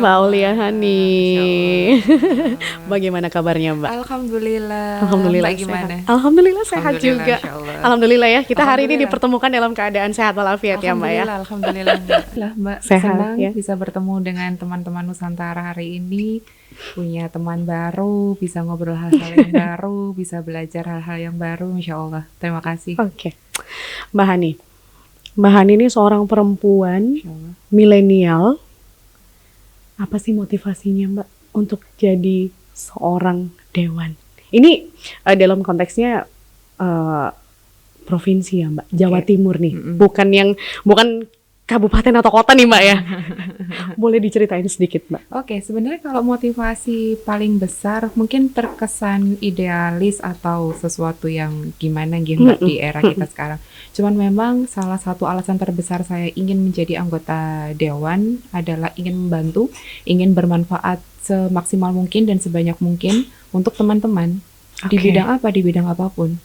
Mbak Aulia Hani. Masya Allah. Bagaimana kabarnya Mbak? Alhamdulillah. Alhamdulillah Mbak sehat. gimana? Alhamdulillah sehat Alhamdulillah, juga. Masya Allah. Alhamdulillah ya, kita hari ini Alhamdulillah. dipertemukan dalam keadaan sehat walafiat ya Mbak ya. Alhamdulillah, Mbak. Lah, Mbak, Sehat, senang ya. bisa bertemu dengan teman-teman Nusantara hari ini. Punya teman baru, bisa ngobrol hal-hal yang baru, bisa belajar hal-hal yang baru, Masya Allah. Terima kasih. Oke. Mbak Hani. Mbak Hani ini seorang perempuan Masya Allah. milenial. Apa sih motivasinya Mbak untuk jadi seorang dewan? Ini dalam konteksnya provinsi ya Mbak, Jawa Oke. Timur nih, Mm-mm. bukan kabupaten atau kota nih Mbak ya. Boleh diceritain sedikit Mbak? Oke, sebenarnya kalau motivasi paling besar mungkin terkesan idealis atau sesuatu yang gimana gitu Mbak di era kita sekarang. Cuman memang salah satu alasan terbesar saya ingin menjadi anggota dewan adalah ingin membantu, ingin bermanfaat semaksimal mungkin dan sebanyak mungkin untuk teman-teman. Di Oke. bidang apa? Di bidang apapun.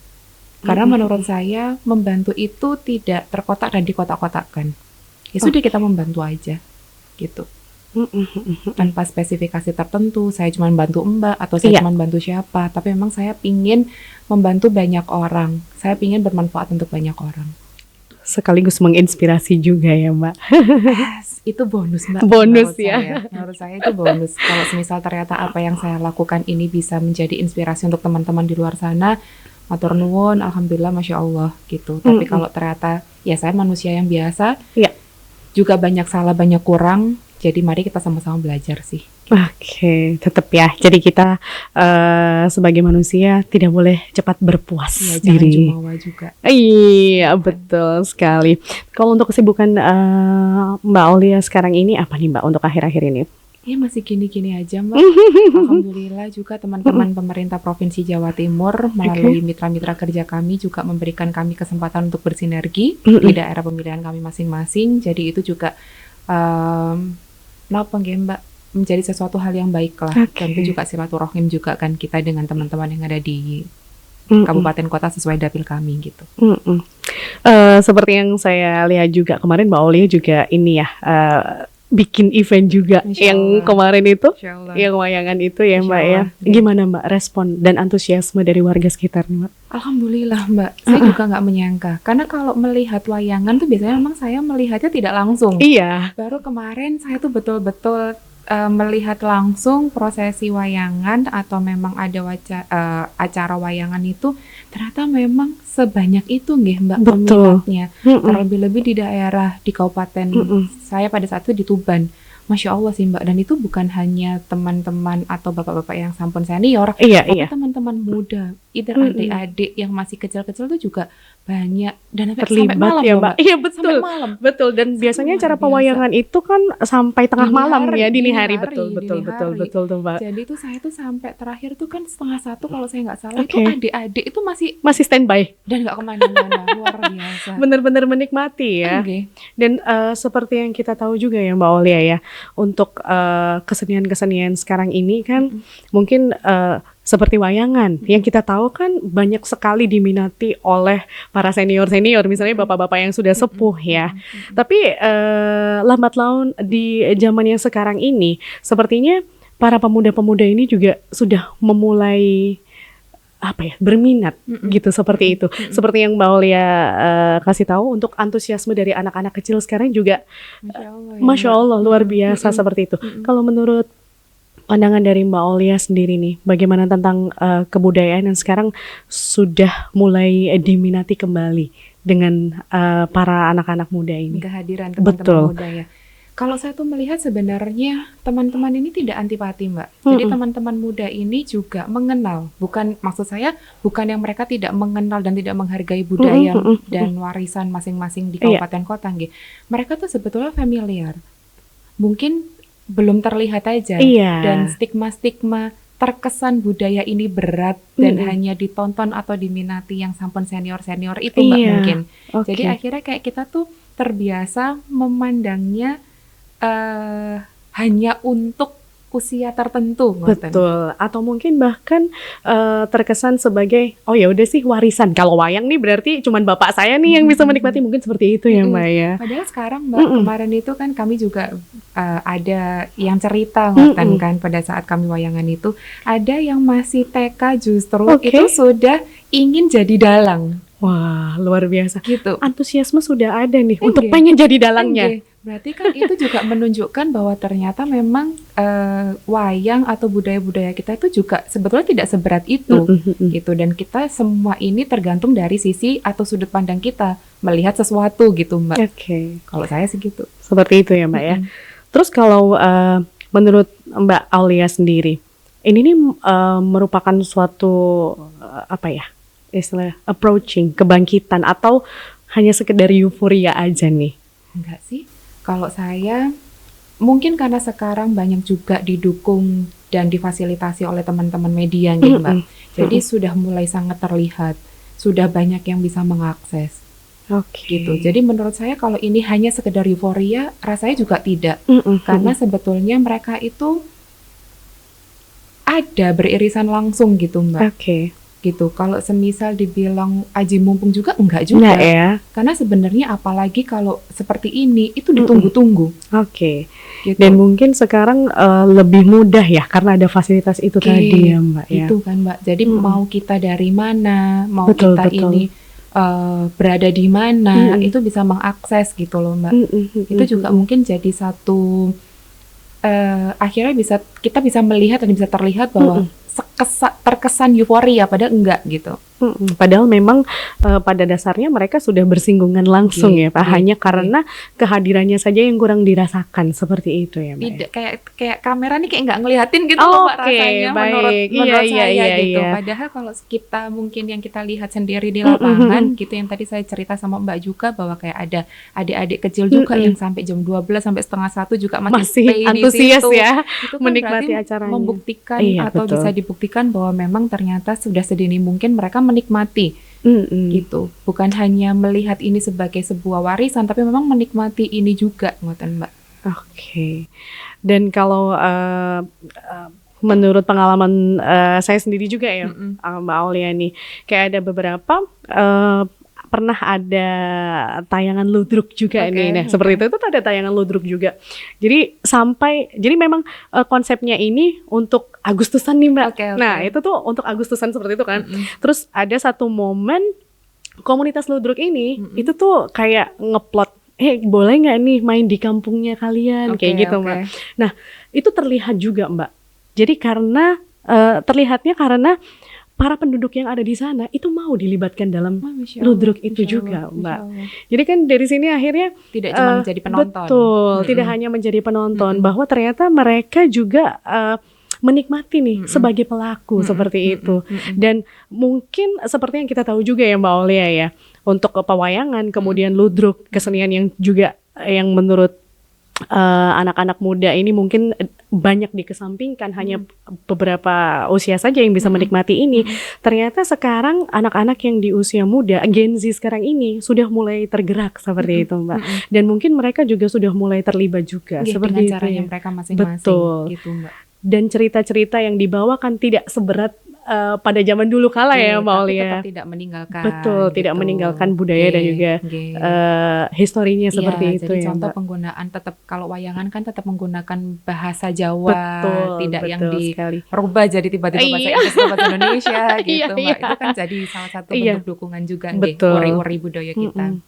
Karena menurut saya membantu itu tidak terkotak dan dikotak-kotakkan. Ya sudah kita membantu aja gitu. Tanpa spesifikasi tertentu, saya cuma bantu Mbak atau saya Iya. cuma bantu siapa, tapi memang saya pingin membantu banyak orang. Saya pingin bermanfaat untuk banyak orang. Sekaligus menginspirasi juga ya Mbak. Yes, itu bonus Mbak. Bonus menurut ya. saya. Menurut saya itu bonus. Kalau semisal ternyata apa yang saya lakukan ini bisa menjadi inspirasi untuk teman-teman di luar sana, matur nuwun, alhamdulillah, masya Allah gitu. Tapi kalau ternyata ya saya manusia yang biasa, Iya. juga banyak salah, banyak kurang. Jadi mari kita sama-sama belajar sih. Oke, tetap ya. Jadi kita sebagai manusia tidak boleh cepat berpuas Ya jangan diri. jumawa juga. Iya, betul sekali. Kalau untuk kesibukan Mbak Aulia sekarang ini apa nih Mbak untuk akhir-akhir ini? Ya masih gini-gini aja Mbak. Alhamdulillah juga teman-teman pemerintah Provinsi Jawa Timur melalui mitra-mitra kerja kami juga memberikan kami kesempatan untuk bersinergi di daerah pemilihan kami masing-masing. Jadi itu juga napa nggih, Mbak, menjadi sesuatu hal yang baik lah. Oke. Dan itu juga silaturahim juga kan kita dengan teman-teman yang ada di kabupaten kota sesuai dapil kami gitu. Seperti yang saya lihat juga kemarin Mbak Aulia juga ini ya bikin event juga Insya yang Allah. kemarin itu, Insya Allah. yang wayangan itu ya Insya Mbak ya. Allah. Gimana Mbak respon dan antusiasme dari warga sekitar nih Mbak? Alhamdulillah Mbak, saya juga nggak menyangka. Karena kalau melihat wayangan tuh biasanya memang saya melihatnya tidak langsung. Iya. Baru kemarin saya tuh betul-betul melihat langsung prosesi wayangan atau memang ada acara wayangan itu ternyata memang sebanyak itu nggih Mbak Betul. peminatnya. Terlebih-lebih di daerah di kabupaten saya pada saat itu di Tuban. Masya Allah sih Mbak, dan itu bukan hanya teman-teman atau bapak-bapak yang sampun senior, Iya, tapi iya. teman-teman muda, either adik-adik yang masih kecil-kecil itu juga banyak dan sampai Terlibat malam ya loh, Mbak. Iya Sampai betul. malam. Betul, dan biasanya luar cara biasa. pewayangan itu kan sampai tengah Dini malam hari, ya, dini dini hari, hari, betul dini hari. betul tuh Mbak. Jadi itu saya tuh sampai terakhir tuh kan 1:30 kalau saya nggak salah itu Oke. adik-adik itu masih Masih standby, dan nggak kemana-mana, luar biasa. benar-benar menikmati ya. Oke. Dan seperti yang kita tahu juga ya Mbak Aulia ya, untuk kesenian-kesenian sekarang ini kan mungkin seperti wayangan yang kita tahu kan banyak sekali diminati oleh para senior-senior, misalnya bapak-bapak yang sudah sepuh ya. Tapi lambat laun di zaman yang sekarang ini sepertinya para pemuda-pemuda ini juga sudah memulai apa ya, berminat gitu seperti itu. Seperti yang Mbak Aulia kasih tahu, untuk antusiasme dari anak-anak kecil sekarang juga Masya Allah, ya, Masya Mbak. Allah luar biasa seperti itu. Kalau menurut pandangan dari Mbak Aulia sendiri nih, bagaimana tentang kebudayaan yang sekarang sudah mulai diminati kembali dengan para anak-anak muda ini? Kehadiran Betul. teman-teman muda ya. Kalau saya tuh melihat sebenarnya teman-teman ini tidak antipati Mbak. Jadi teman-teman muda ini juga mengenal. Bukan, maksud saya bukan yang mereka tidak mengenal dan tidak menghargai budaya dan warisan masing-masing di kabupaten kota nggih. Mereka tuh sebetulnya familiar. Mungkin belum terlihat aja. Iya. Dan stigma-stigma terkesan budaya ini berat dan hanya ditonton atau diminati yang sampun senior-senior itu Mbak Iya. mungkin. Oke. Jadi akhirnya kayak kita tuh terbiasa memandangnya hanya untuk usia tertentu, ngoten. Betul, atau mungkin bahkan terkesan sebagai oh ya udah sih warisan. Kalau wayang nih berarti cuman bapak saya nih yang bisa menikmati, mungkin seperti itu ya Mbak ya. Padahal sekarang Mbak, kemarin itu kan kami juga ada yang cerita ngoten kan pada saat kami wayangan itu, ada yang masih TK justru Oke. itu sudah ingin jadi dalang Wah, luar biasa. gitu. Antusiasme sudah ada nih untuk Enggak. pengen jadi dalangnya. Enggak. Berarti kan itu juga menunjukkan bahwa ternyata memang wayang atau budaya-budaya kita itu juga sebetulnya tidak seberat itu gitu, dan kita semua ini tergantung dari sisi atau sudut pandang kita melihat sesuatu gitu Mbak. Oke. Kalau saya sih gitu. Seperti itu ya Mbak ya. Terus kalau menurut Mbak Aulia sendiri, ini nih merupakan suatu apa ya istilah approaching, kebangkitan, atau hanya sekedar euforia aja nih? Enggak sih. Kalau saya mungkin karena sekarang banyak juga didukung dan difasilitasi oleh teman-teman media gitu Mbak. Jadi sudah mulai sangat terlihat, sudah banyak yang bisa mengakses. Oke. Gitu. Jadi menurut saya kalau ini hanya sekedar euforia, rasanya juga tidak. Karena sebetulnya mereka itu ada beririsan langsung gitu Mbak. Oke. Gitu. Kalau semisal dibilang aji mumpung juga enggak juga. Enggak ya. Karena sebenarnya apalagi kalau seperti ini itu ditunggu-tunggu. Oke. Gitu. Dan mungkin sekarang lebih mudah ya karena ada fasilitas itu tadi ya Mbak ya. Itu kan Mbak. Jadi mau kita dari mana, mau Betul, kita betul. ini berada di mana, itu bisa mengakses gitu loh Mbak. Itu juga mungkin jadi satu akhirnya kita bisa melihat dan bisa terlihat bahwa terkesan euforia padahal enggak gitu. Padahal memang pada dasarnya mereka sudah bersinggungan langsung ya Pak, hanya karena kehadirannya saja yang kurang dirasakan, seperti itu ya Mbak. Tidak, kayak kamera nih kayak nggak ngeliatin gitu loh Mbak, rasanya menurut saya gitu. Padahal kalau kita mungkin yang kita lihat sendiri di lapangan gitu, yang tadi saya cerita sama Mbak juga bahwa kayak ada adik-adik kecil juga yang sampai jam 12 sampai setengah 1 juga masih stay antusias di situ. ya Itu kan menikmati berarti acaranya. Membuktikan atau betul. bisa dibuktikan bahwa memang ternyata sudah sedini mungkin mereka menikmati gitu, bukan hanya melihat ini sebagai sebuah warisan, tapi memang menikmati ini juga, ngoten Mbak. Oke. Dan kalau menurut pengalaman saya sendiri juga ya, Mbak Aulia nih, kayak ada beberapa pernah ada tayangan ludruk juga nih. Nah, seperti itu ada tayangan ludruk juga. Jadi jadi memang konsepnya ini untuk Agustusan nih Mbak. Nah, itu tuh untuk Agustusan seperti itu kan. Terus ada satu momen komunitas ludruk ini itu tuh kayak ngeplot, boleh nggak nih main di kampungnya kalian, kayak gitu Mbak. Nah, itu terlihat juga Mbak. Jadi karena terlihatnya karena para penduduk yang ada di sana itu mau dilibatkan dalam ludruk itu juga Mbak. Jadi kan dari sini akhirnya tidak cuma menjadi penonton. Betul, tidak hanya menjadi penonton, bahwa ternyata mereka juga menikmati nih sebagai pelaku seperti itu. Dan mungkin seperti yang kita tahu juga ya Mbak Aulia ya, untuk pewayangan, kemudian ludruk, kesenian yang juga yang menurut anak-anak muda ini mungkin banyak dikesampingkan, hanya beberapa usia saja yang bisa menikmati ini. Ternyata sekarang anak-anak yang di usia muda, Gen Z sekarang ini sudah mulai tergerak seperti itu Mbak. Dan mungkin mereka juga sudah mulai terlibat juga seperti dengan caranya itu. mereka masing-masing. Betul. Gitu Mbak. Dan cerita-cerita yang dibawakan tidak seberat pada zaman dulu kala ya Mbak Aulia. Tetap tidak meninggalkan. Betul, gitu. tidak meninggalkan budaya dan juga historinya seperti itu jadi ya contoh Mbak. penggunaan tetap, kalau wayangan kan tetap menggunakan bahasa Jawa, tidak yang dirubah jadi tiba-tiba bahasa Inggris atau bahasa Indonesia gitu Mbak. Itu kan jadi salah satu bentuk dukungan juga uri-uri budaya kita.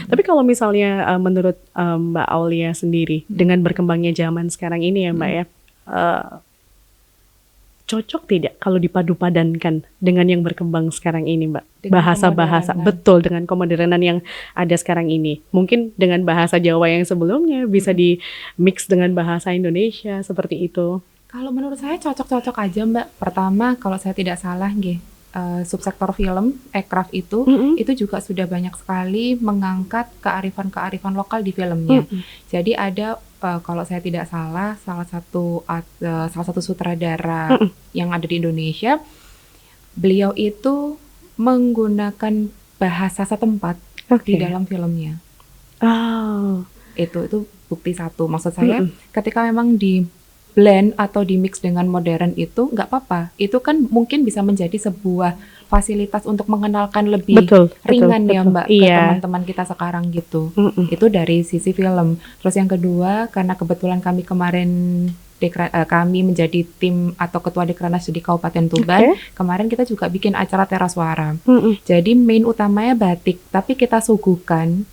Tapi kalau misalnya menurut Mbak Aulia sendiri, dengan berkembangnya zaman sekarang ini ya Mbak ya, cocok tidak kalau dipadu-padankan dengan yang berkembang sekarang ini Mbak? Bahasa-bahasa, betul, dengan kemodernan yang ada sekarang ini. Mungkin dengan bahasa Jawa yang sebelumnya bisa di-mix dengan bahasa Indonesia, seperti itu. Kalau menurut saya cocok-cocok aja Mbak. Pertama, kalau saya tidak salah subsektor film, aircraft itu juga sudah banyak sekali mengangkat kearifan-kearifan lokal di filmnya. Jadi ada kalau saya tidak salah salah satu sutradara yang ada di Indonesia, beliau itu menggunakan bahasa setempat di dalam filmnya. Itu bukti satu. Maksud saya ketika memang blend atau di mix dengan modern itu nggak apa-apa. Itu kan mungkin bisa menjadi sebuah fasilitas untuk mengenalkan lebih Betul, ringan ya betul. Mbak ke Iya. teman-teman kita sekarang gitu. Mm-mm. Itu dari sisi film. Terus yang kedua, karena kebetulan kami kemarin kami menjadi tim atau ketua Dekranasda di Kabupaten Tuban. Oke. Kemarin kita juga bikin acara teras suara. Mm-mm. Jadi main utamanya batik, tapi kita suguhkan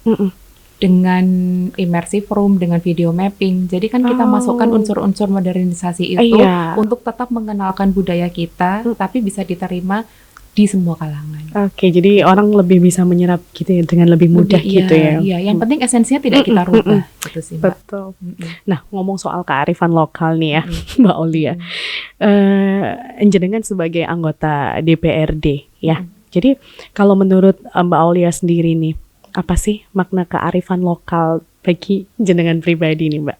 Mm-mm. dengan immersive room, dengan video mapping. Jadi kan kita Oh. masukkan unsur-unsur modernisasi itu Iya. untuk tetap mengenalkan budaya kita, tapi bisa diterima di semua kalangan. Oke, jadi orang lebih bisa menyerap gitu ya dengan lebih mudah Lebih, gitu ya. Iya, yang penting esensinya tidak kita rubah. Gitu sih, Mbak. Betul. Mm-mm. Nah, ngomong soal kearifan lokal nih ya, Mm-mm. Mbak Aulia. Jenengan sebagai anggota DPRD ya. Jadi kalau menurut Mbak Aulia sendiri nih, apa sih makna kearifan lokal bagi jenengan pribadi nih, Mbak?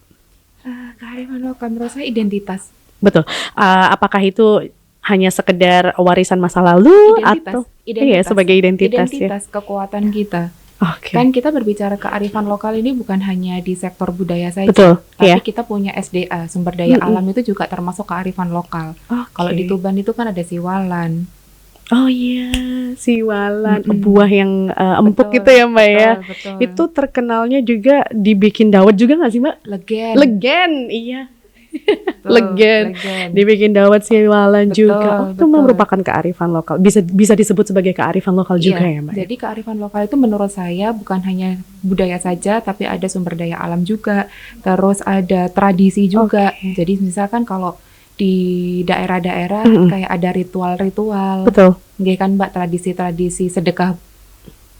Kearifan lokal menurut saya identitas. Betul. Apakah itu hanya sekedar warisan masa lalu atau iya sebagai identitas, ya? Identitas kekuatan kita. Oke. Kan kita berbicara kearifan lokal ini bukan hanya di sektor budaya saja, Betul, tapi iya. kita punya SDA, sumber daya alam itu juga termasuk kearifan lokal. Oke. Kalau di Tuban itu kan ada siwalan. Oh iya, siwalan, Mm-mm. buah yang empuk Betul, gitu ya, Mbak ya. Betul. Itu terkenalnya juga dibikin dawet juga nggak sih, Mbak? legen. Legen, iya. Betul, legen. Dibikin dawet siwalan Betul, juga. Oh, itu betul. merupakan kearifan lokal. Bisa disebut sebagai kearifan lokal juga ya, Mbak? Jadi kearifan lokal itu menurut saya bukan hanya budaya saja, tapi ada sumber daya alam juga, terus ada tradisi juga. Oke. Jadi misalkan kalau di daerah-daerah kayak ada ritual-ritual, Betul. nggih kan Mbak, tradisi-tradisi sedekah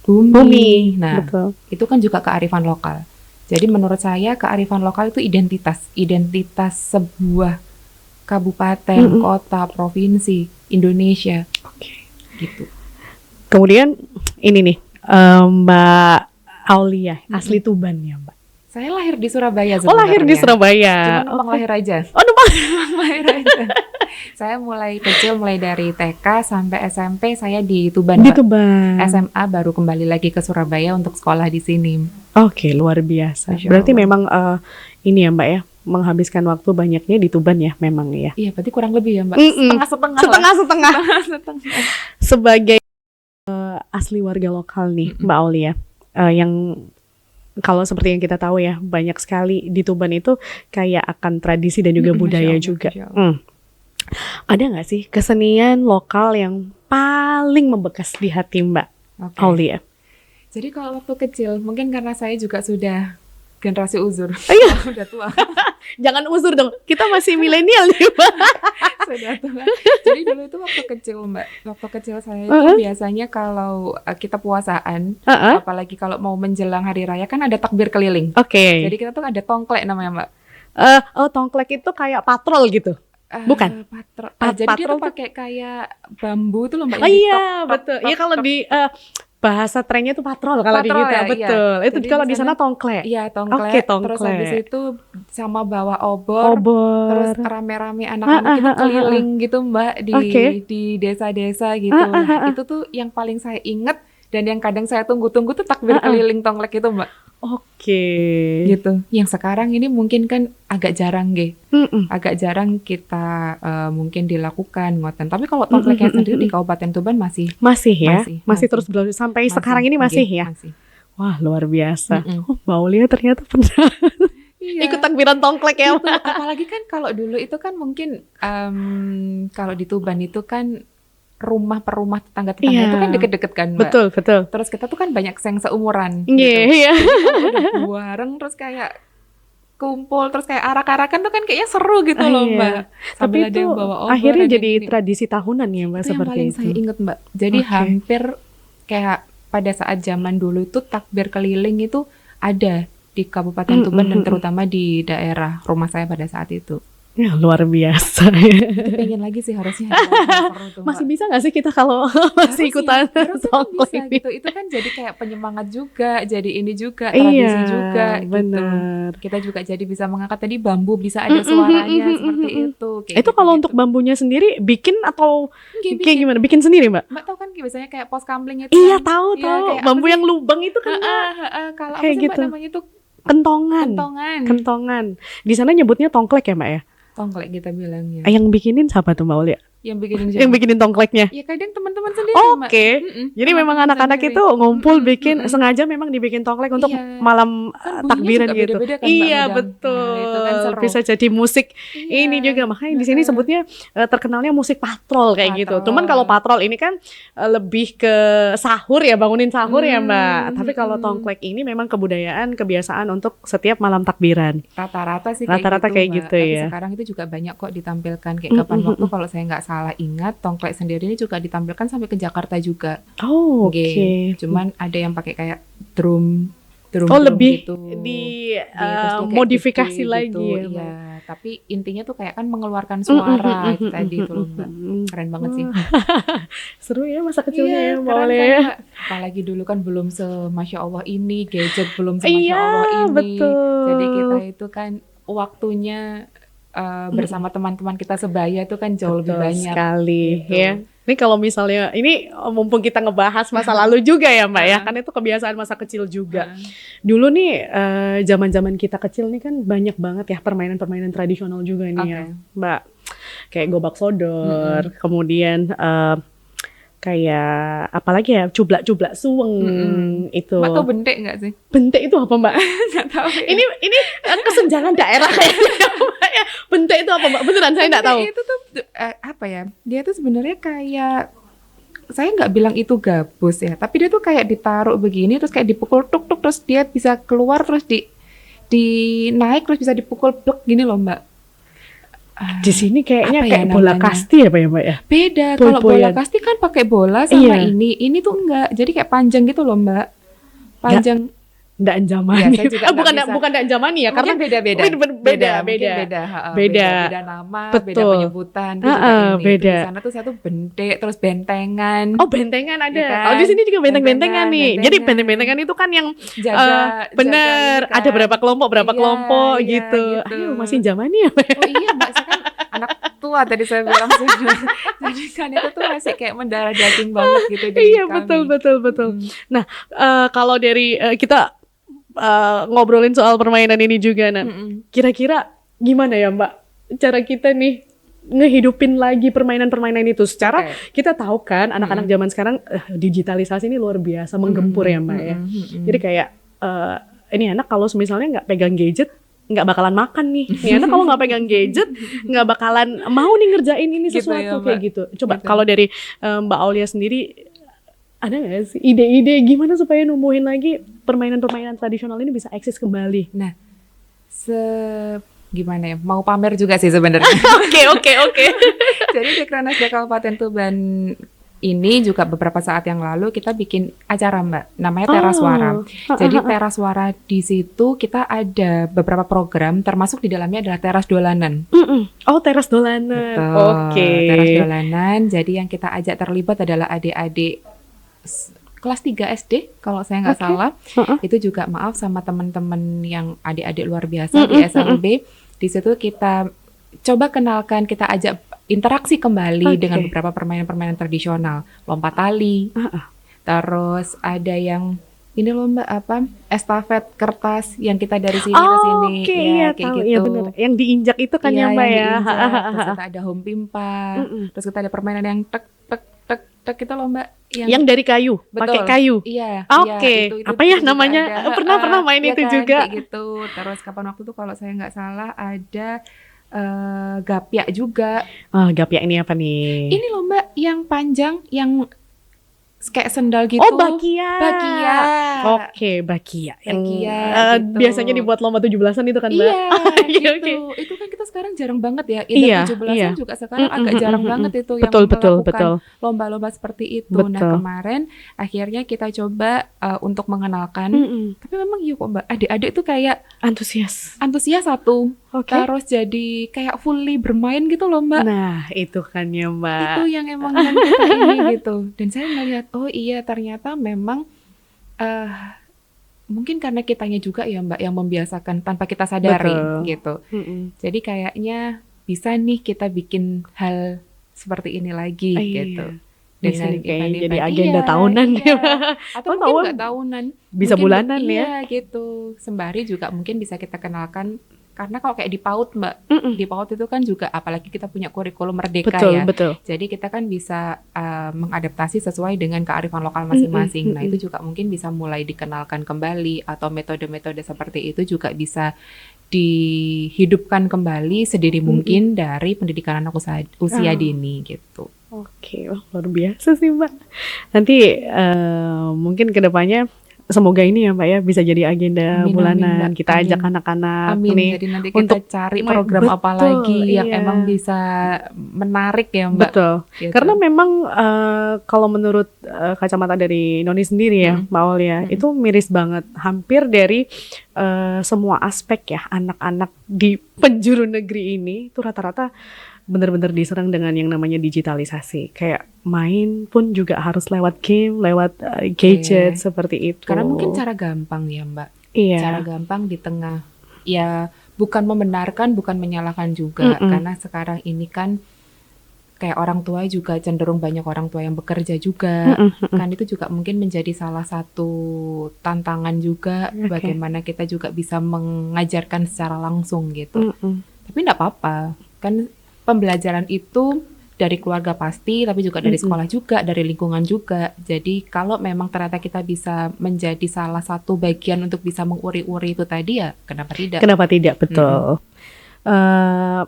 bumi. Bumi. Nah, Betul. itu kan juga kearifan lokal. Jadi menurut saya kearifan lokal itu identitas sebuah kabupaten, kota, provinsi, Indonesia. Oke. Gitu. Kemudian ini nih, Mbak Aulia, asli Tuban ya, Mbak? Saya lahir di Surabaya Oh, lahir di sebenarnya. Surabaya. Cuma numpang lahir aja. Oh, numpang. Lahir aja. Saya mulai kecil, mulai dari TK sampai SMP saya di Tuban, Di Mbak. Tuban. SMA baru kembali lagi ke Surabaya untuk sekolah di sini. Oke, luar biasa. Masya Berarti Allah. memang ini ya, Mbak ya, menghabiskan waktu banyaknya di Tuban ya, memang ya. Iya, berarti kurang lebih ya Mbak. Mm-mm. Setengah-setengah. Setengah-setengah. Setengah. Sebagai asli warga lokal nih, Mbak Aulia, yang kalau seperti yang kita tahu ya, banyak sekali di Tuban itu kayak akan tradisi dan juga budaya Masya Allah, juga. Masya Allah. Ada nggak sih kesenian lokal yang paling membekas di hati Mbak Oke. Aulia? Jadi kalau waktu kecil, mungkin karena saya juga sudah generasi uzur. Iya. Sudah tua. Jangan uzur dong, kita masih milenial nih, Mbak. Sudah tua. Jadi dulu itu waktu kecil Mbak. Waktu kecil saya itu biasanya kalau kita puasaan, apalagi kalau mau menjelang hari raya kan ada takbir keliling. Oke. Jadi kita tuh ada tongklek namanya Mbak. Tongklek itu kayak patrol gitu. Bukan? Jadi dia patrol tuh pakai kayak bambu tuh loh Mbak. Oh yang iya, ditok, betul. tok, Iya kalau tok. di bahasa trennya itu patrol kalau di Patrol kita, ya, iya. betul. Itu Jadi kalau di di sana sana- tongklek. Iya tongklek. Oke, tongklek. Terus habis itu sama bawa obor. Terus Obor. rame-rame anak-anak itu keliling gitu Mbak di Oke. di desa-desa gitu. Nah, itu tuh yang paling saya inget dan yang kadang saya tunggu-tunggu tuh takbir keliling tongklek itu Mbak. Oke. Gitu. Yang sekarang ini mungkin kan agak jarang nggih. Mm-mm. Agak jarang kita mungkin dilakukan ngoten. Tapi kalau tongkleknya sendiri di Kabupaten Tuban masih Masih ya, Masih. terus berlanjut sampai sekarang ini masih nggih, ya. masih. Wah, luar biasa. Mm-mm. Oh, Mbak Aulia ternyata pernah Iya. ikut takbiran tongklek ya, Gitu. Mbak. Apalagi kan kalau dulu itu kan mungkin kalau di Tuban itu kan rumah per rumah tetangga-tetangga Iya. itu kan deket-deket kan Mbak. Betul, betul. Terus kita tuh kan banyak yang seumuran Iya, gitu. iya. Kalau udah bareng terus kayak kumpul terus kayak arak-arakan tuh kan kayaknya seru gitu loh Iya. Mbak. Tapi Sambil ada itu yang bawa obor, akhirnya ada jadi yang ini. tradisi tahunan ya, Mbak, Itu yang seperti paling itu. saya inget Mbak. Jadi Oke. hampir kayak pada saat zaman dulu itu takbir keliling itu ada di Kabupaten Tuban dan terutama di daerah rumah saya pada saat itu. Ya, luar biasa ya. Itu pengen lagi sih harusnya. ada yang seru tuh, Masih Mbak. bisa nggak sih kita kalau masih ikutan harusnya kan tongklek bisa ini? gitu. Itu kan jadi kayak penyemangat juga, jadi ini juga, tradisi juga gitu. benar. Kita juga jadi bisa mengangkat tadi bambu bisa ada suaranya seperti itu. Kayak Itu kalau gitu-gitu. untuk bambunya sendiri bikin atau Kayak kayak gimana? Bikin sendiri, Mbak? Mbak tahu kan biasanya kayak pos kamling itu Iya, kan? tahu Iya, tahu. kayak apa Bambu sih? yang lubang itu kan, Mbak. Kalau apa Kayak sih Mbak gitu. namanya itu Kentongan. Kentongan. Kentongan. Di sana nyebutnya tongklek ya, Mbak ya? Tongklek kita bilangnya. Yang bikinin siapa tuh Mbak Uli? Yang bikinin Yang bikinin tongkleknya. ya kadang teman-teman sendiri, Mbak. Oke. Jadi memang teman-teman anak-anak sendiri. itu ngumpul bikin Mm-mm. sengaja memang dibikin tongklek untuk Iya. malam Kan bunyinya takbiran juga gitu. beda-beda kan, Mbak Iya, Medang. betul. Nah, itu kan seru. Bisa jadi musik Iya. ini juga, makanya di sini sebutnya terkenalnya musik patrol kayak gitu. Patrol. Cuman kalau patrol ini kan lebih ke sahur ya, bangunin sahur ya, Mbak. Tapi kalau tongklek ini memang kebudayaan, kebiasaan untuk setiap malam takbiran. Rata-rata sih Rata-rata kayak Mbak. gitu Tapi ya. sekarang itu juga banyak kok ditampilkan kayak kapan waktu kalau saya nggak salah ingat tongklek sendiri ini juga ditampilkan sampai ke Jakarta juga. Oh, oke. Oke. Cuman ada yang pakai kayak drum Oh, lebih gitu. di Terus dia kayak modifikasi gede lagi gitu. ya, Mbak. Iya, tapi intinya tuh kayak kan mengeluarkan suara itu tadi tuh loh, Mbak. Keren banget sih. Seru ya masa kecilnya ya, Mbak keren Ole kan, ya. Mbak. Apalagi dulu kan belum Masya Allah ini, gadget belum Masya Iya, Allah ini. betul. Jadi kita itu kan waktunya bersama teman-teman kita sebaya itu kan jauh lebih Betul banyak. sekali gitu. ya. Ini kalau misalnya ini mumpung kita ngebahas masa lalu juga ya, Mbak ya, kan itu kebiasaan masa kecil juga. Dulu nih zaman-zaman kita kecil nih kan banyak banget ya permainan-permainan tradisional juga nih ya, Mbak. Kayak gobak sodor, kemudian kayak apalagi ya, cublak-cublak suweng itu. Mbak tau bentek nggak sih? Bentek itu apa, Mbak? Nggak tahu. Ini kesenjangan daerah kayaknya, Mbak ya. Bentek itu apa, Mbak? Beneran saya nggak tahu. Itu tuh apa ya? Dia tuh sebenarnya kayak saya nggak bilang itu gabus ya, tapi dia tuh kayak ditaruh begini terus kayak dipukul tuk tuk terus dia bisa keluar terus di naik terus bisa dipukul blek gini loh, Mbak. Di sini kayaknya Apa ya kayak bola namanya? kasti ya, Pak ya, Mbak ya? Beda, kalau bola Boy-boyan. kasti kan pakai bola sama Iya. ini tuh enggak. Jadi kayak panjang gitu loh, Mbak. Panjang. Ndak Anjamani. Iya, saya juga bukan nggak bisa. bukan Ndak Anjamani ya, karena Mungkin beda-beda. Beda. Mungkin beda. Beda. Beda nama, beda Betul. penyebutan. Itu juga ini. beda. Di sana tuh satu bentek, terus bentengan. Oh, bentengan ada. Ya kan? Oh, di sini juga benteng-bentengan nih. Bentengan. Jadi benteng-bentengan itu kan yang Jaga bener, ini kan. ada berapa kelompok Iya, gitu. gitu. Ayo, masih Anjamani ya, Mbak? Oh iya, Mbak, saya kan anak tua tadi saya bilang. Jadi kan itu tuh masih kayak mendarah daging banget gitu di Iya, kami. betul. Nah, kalau dari kita ngobrolin soal permainan ini juga, nah, kira-kira gimana ya, Mbak, cara kita nih ngehidupin lagi permainan-permainan itu secara kita tahu kan anak-anak zaman sekarang digitalisasi ini luar biasa menggempur ya, Mbak ya. Jadi kayak ini anak kalau misalnya nggak pegang gadget nggak bakalan makan nih. Ini anak kalau nggak pegang gadget nggak bakalan mau nih ngerjain ini Gitu sesuatu ya, Mbak. kayak gitu. Coba Gitu. kalau dari Mbak Aulia sendiri ada nggak sih ide-ide gimana supaya numbuhin lagi permainan-permainan tradisional ini bisa eksis kembali? Nah, gimana ya? Mau pamer juga sih sebenarnya. Oke. Jadi di Kranasda Kabupaten Tuban ini juga beberapa saat yang lalu kita bikin acara, Mbak, namanya Teras Suara. Jadi Teras Suara di situ kita ada beberapa program, termasuk di dalamnya adalah teras dolanan. Oh, teras dolanan. Betul, Oke. teras dolanan. Jadi yang kita ajak terlibat adalah adik-adik kelas 3 SD kalau saya nggak salah. Itu juga maaf sama teman-teman yang adik-adik luar biasa di SLB. Di situ kita coba kenalkan, kita ajak interaksi kembali dengan beberapa permainan-permainan tradisional, lompat tali. Terus ada yang ini lomba apa? Estafet kertas yang kita dari sini ke sini. Oke, Ya, iya kayak tahu. gitu. Iya benar. Yang diinjak itu kan Iya, ya, Mbak yang ya. diinjak. Terus kita ada home pimpa. Terus kita ada permainan yang tek tek tek tek itu lomba Yang dari kayu, pakai Betul. kayu. Iya. Oke. Itu Apa ya juga namanya? ada. Pernah main Iya itu kan, juga. kayak gitu. Terus kapan waktu itu kalau saya nggak salah ada gapyak juga. Gapyak ini apa nih? Ini lomba yang panjang, yang kayak sendal gitu. Oh, bakia. Bakia. Oke, bakia. Yang Bakia, gitu. biasanya dibuat lomba 17-an itu kan, Mbak? Iya, Oke, gitu. oke. Itu kan kita sekarang jarang banget ya. Iya, 17-an iya. juga sekarang agak jarang banget itu Betul, yang betul, melakukan betul. lomba-lomba seperti itu. Betul. Nah, kemarin akhirnya kita coba untuk mengenalkan. Tapi memang iya kok, Mbak. Adik-adik tuh kayak Antusias. antusias satu. Oke. Terus jadi kayak fully bermain gitu loh, Mbak. Nah, itu kan ya, Mbak. Itu yang emang yang kita ini gitu. Dan saya ngelihat, oh iya ternyata memang mungkin karena kitanya juga ya, Mbak, yang membiasakan tanpa kita sadari Betul. gitu. Jadi kayaknya bisa nih kita bikin hal seperti ini lagi Iya. gitu. Bisa dengan nih kayaknya jadi event-event. agenda Iya, tahunan ya. iya. Atau Oh mungkin tahunan nggak tahunan, bisa mungkin bulanan ya. iya gitu. Sembari juga mungkin bisa kita kenalkan karena kalau kayak di PAUD Mbak, Mm-mm. di PAUD itu kan juga apalagi kita punya kurikulum merdeka Betul, ya. betul. Jadi kita kan bisa mengadaptasi sesuai dengan kearifan lokal Mm-mm, masing-masing. Nah, mm-mm. itu juga mungkin bisa mulai dikenalkan kembali atau metode-metode seperti itu juga bisa dihidupkan kembali sedini Mm-mm. mungkin dari pendidikan anak usia Ah, dini gitu. oke, wah, luar biasa sih Mbak. Nanti mungkin kedepannya semoga ini ya Mbak ya bisa jadi agenda Amin amin bulanan. Mbak, Kita ajak amin. anak-anak Amin. nih Jadi nanti kita untuk cari program apa betul, lagi yang emang iya. bisa menarik ya Mbak Betul. Karena gitu. memang kalau menurut kacamata dari Noni sendiri ya, Mm-mm, Mbak Aulia, mm-mm. itu miris banget. Hampir dari semua aspek ya, anak-anak di penjuru negeri ini itu rata-rata benar-benar diserang dengan yang namanya digitalisasi. Kayak main pun juga harus lewat game, lewat gadget Oke. seperti Karena mungkin itu. cara gampang ya Mbak. Cara Iya. gampang di tengah ya bukan membenarkan, bukan menyalahkan juga Mm-mm. karena sekarang ini kan kayak orang tua juga cenderung banyak orang tua yang bekerja juga. Mm-mm, mm-mm. Kan itu juga mungkin menjadi salah satu tantangan juga Oke. bagaimana kita juga bisa mengajarkan secara langsung gitu. Mm-mm. Tapi enggak apa-apa. Kan pembelajaran itu dari keluarga pasti, tapi juga dari Mm-mm. sekolah juga, dari lingkungan juga. Jadi kalau memang ternyata kita bisa menjadi salah satu bagian untuk bisa menguri-uri itu tadi ya, kenapa tidak? Kenapa tidak? Mm-mm. Betul. Eh,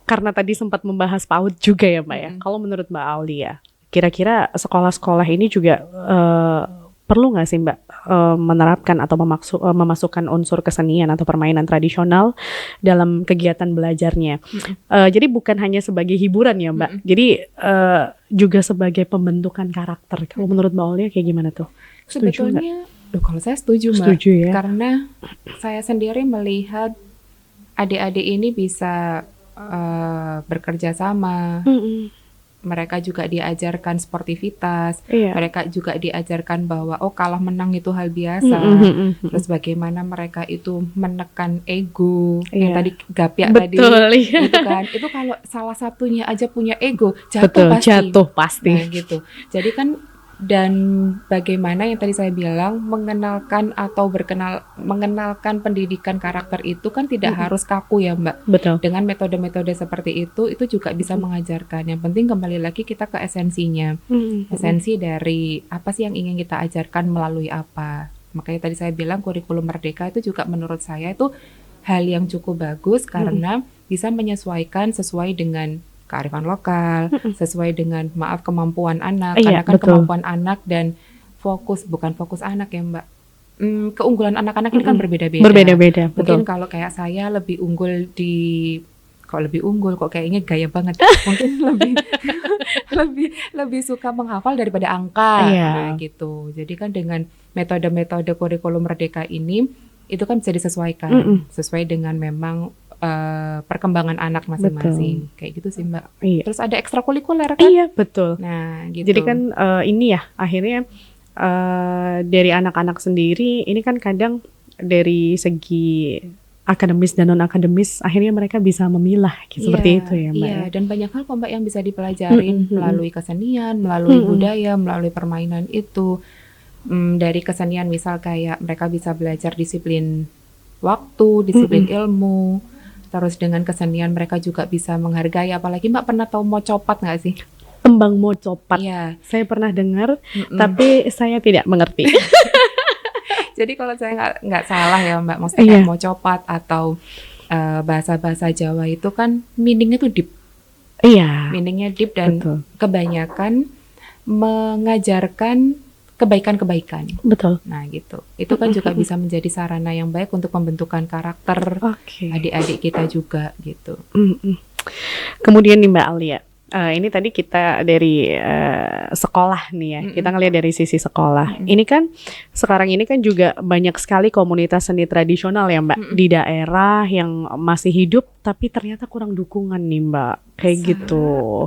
karena tadi sempat membahas PAUD juga ya Mbak ya. Mm-mm. Kalau menurut Mbak Aulia, kira-kira sekolah-sekolah ini juga perlu nggak sih Mbak menerapkan atau memasukkan unsur kesenian atau permainan tradisional dalam kegiatan belajarnya? Mm-mm. Jadi bukan hanya sebagai hiburan ya Mbak. Mm-mm. Jadi juga sebagai pembentukan karakter. Kalau menurut Mbak Aulia kayak gimana tuh? Setuju nggak? Sebetulnya, kalau saya setuju Mbak, Setuju ya. karena saya sendiri melihat adik-adik ini bisa bekerja sama. Mm-mm. Mereka juga diajarkan sportivitas, Iya. mereka juga diajarkan bahwa oh kalah menang itu hal Mm-mm, biasa. mm-mm. Terus bagaimana mereka itu menekan ego, yang Iya. tadi Gapia tadi Betul, iya. itu kan, itu kalau salah satunya aja punya ego, jatuh Betul, pasti. jatuh pasti. Nah gitu. Jadi kan dan bagaimana yang tadi saya bilang mengenalkan atau mengenalkan pendidikan karakter itu kan tidak Mm-mm. harus kaku ya Mbak. Betul. Dengan metode-metode seperti itu juga bisa mengajarkan. Yang penting kembali lagi kita ke esensinya. Mm-mm. Esensi dari apa sih yang ingin kita ajarkan melalui apa. Makanya tadi saya bilang kurikulum merdeka itu juga menurut saya itu hal yang cukup bagus karena bisa menyesuaikan sesuai dengan kearifan lokal, sesuai dengan kemampuan anak. Iya, Karena kan betul. kemampuan anak dan bukan fokus anak ya Mbak. Keunggulan anak-anak ini kan berbeda-beda. Berbeda-beda, Mungkin betul. kalau kayak saya lebih unggul kok kayaknya gaya banget. Mungkin lebih suka menghafal daripada angka. Iya. Nah, gitu. Jadi kan dengan metode-metode kurikulum merdeka ini itu kan bisa disesuaikan sesuai dengan memang perkembangan anak masing-masing. Kayak gitu sih Mbak. Iya. Terus ada ekstrakurikuler kan? Iya, betul. Nah, gitu. Jadi kan ini ya akhirnya dari anak-anak sendiri ini kan kadang dari segi akademis dan non akademis akhirnya mereka bisa memilah seperti itu ya Mbak. Iya, Ya. dan banyak hal kok Mbak yang bisa dipelajarin melalui kesenian, melalui budaya, melalui permainan itu. Dari kesenian misal kayak mereka bisa belajar disiplin waktu, disiplin ilmu. Terus dengan kesenian mereka juga bisa menghargai. Apalagi Mbak pernah tahu mocopat nggak sih? Tembang mocopat. Iya. Saya pernah dengar, tapi saya tidak mengerti. Jadi kalau saya nggak salah ya Mbak, maksudnya kayak mocopat atau bahasa-bahasa Jawa itu kan meaningnya tuh deep. Iya. Meaningnya deep dan Betul. kebanyakan mengajarkan kebaikan-kebaikan. Betul. Nah gitu. Itu kan juga bisa menjadi sarana yang baik untuk pembentukan karakter Oke. adik-adik kita juga gitu. Kemudian nih Mbak Aulia, ini tadi kita dari sekolah nih ya, kita ngelihat dari sisi sekolah. Ini kan sekarang ini kan juga banyak sekali komunitas seni tradisional ya Mbak di daerah yang masih hidup tapi ternyata kurang dukungan nih Mbak, kayak gitu.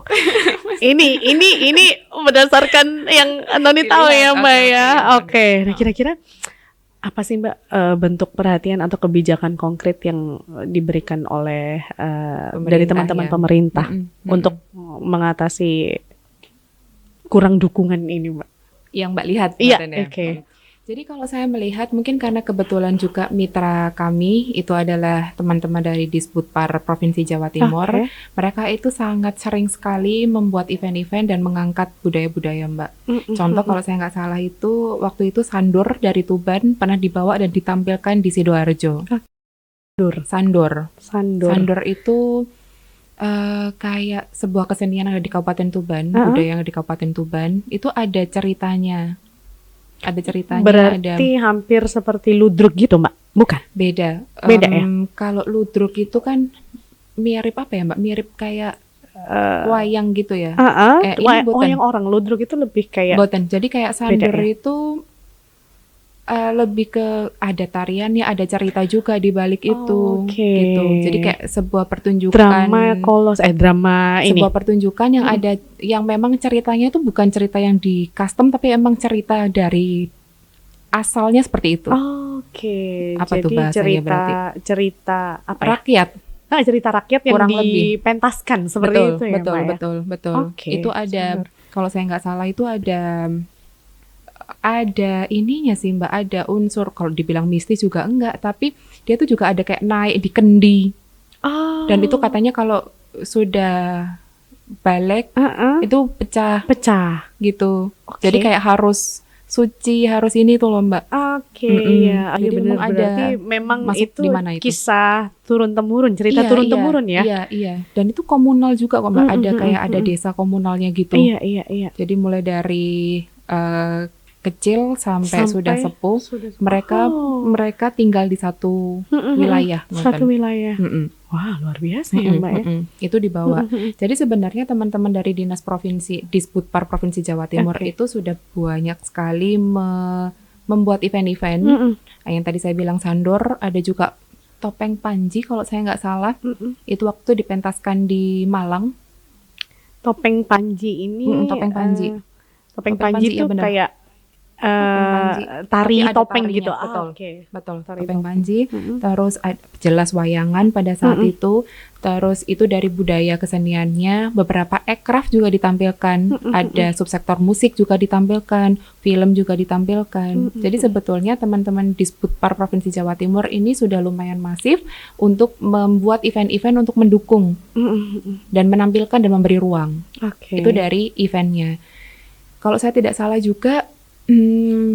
Ini berdasarkan yang Noni tahu ya Mbak ya. Oke. Nah kira-kira apa sih Mbak bentuk perhatian atau kebijakan konkret yang diberikan oleh dari teman-teman pemerintah untuk mengatasi kurang dukungan ini, Mbak? Yang Mbak lihat Iya, kemarin ya. oke. Jadi kalau saya melihat mungkin karena kebetulan juga mitra kami itu adalah teman-teman dari Disputpar Provinsi Jawa Timur. Oke. Mereka itu sangat sering sekali membuat event-event dan mengangkat budaya-budaya, Mbak. Contoh kalau saya nggak salah itu waktu itu Sandur dari Tuban pernah dibawa dan ditampilkan di Sidoarjo. Sandur. Sandur itu kayak sebuah kesenian yang ada di Kabupaten Tuban, budaya yang ada di Kabupaten Tuban, itu ada ceritanya. Ada ceritanya, Berarti hampir seperti ludruk gitu, Mbak? Bukan? beda. Beda ya? Kalau ludruk itu kan mirip apa ya, Mbak? Mirip kayak wayang gitu ya. Ini boten. Wayang orang, ludruk itu lebih kayak Boten. Jadi kayak Sandur Beda ya? itu lebih ke ada tariannya, ada cerita juga di balik itu, Oke. gitu. Jadi kayak sebuah pertunjukan, drama ini. sebuah pertunjukan yang ada, yang memang ceritanya itu bukan cerita yang di custom, tapi emang cerita dari asalnya seperti itu. Oke. Apa tuh Jadi bahasanya berarti? cerita apa ya? Rakyat. Cerita rakyat yang Kurang lebih. dipentaskan seperti Betul, itu ya, betul, Mbak ya? betul, betul. Oke, Itu ada, Sandur. kalau saya nggak salah itu ada ininya sih, Mbak, ada unsur, kalau dibilang mistis juga enggak, tapi dia tuh juga ada kayak naik di kendi. Dan itu katanya kalau sudah balik itu pecah pecah. gitu. Oke. Jadi kayak harus suci, harus ini tuh loh, Mbak. Oke, iya. Jadi benar. memang ada Berarti memang masuk itu di mana itu? kisah turun-temurun, cerita turun-temurun ya? Iya, iya. Dan itu komunal juga kok, Mbak. Ada kayak ada desa komunalnya gitu. Iya. Jadi mulai dari kecil sampai sudah sepuh, mereka tinggal di satu wilayah. Satu wilayah. Mm-mm. Wah, luar biasa ya, Mbak ya. Itu dibawa. Jadi sebenarnya teman-teman dari Dinas Provinsi Disputpar Provinsi Jawa Timur itu sudah banyak sekali membuat event-event. Yang tadi saya bilang Sandur, ada juga Topeng Panji kalau saya nggak salah. Itu waktu dipentaskan di Malang. Topeng Panji ini Topeng Panji. Topeng Panji itu iya benar. kayak Panji. tari Tapi ada topeng tarinya, gitu. betul. Oke. Betul, Tari Topeng Panji. Terus jelas wayangan pada saat itu. Terus itu dari budaya keseniannya, beberapa aircraft juga ditampilkan, ada subsektor musik juga ditampilkan, film juga ditampilkan. Jadi sebetulnya teman-teman Disputpar Provinsi Jawa Timur ini sudah lumayan masif untuk membuat event-event untuk mendukung dan menampilkan dan memberi ruang. Oke. Itu dari eventnya. Kalau saya tidak salah juga,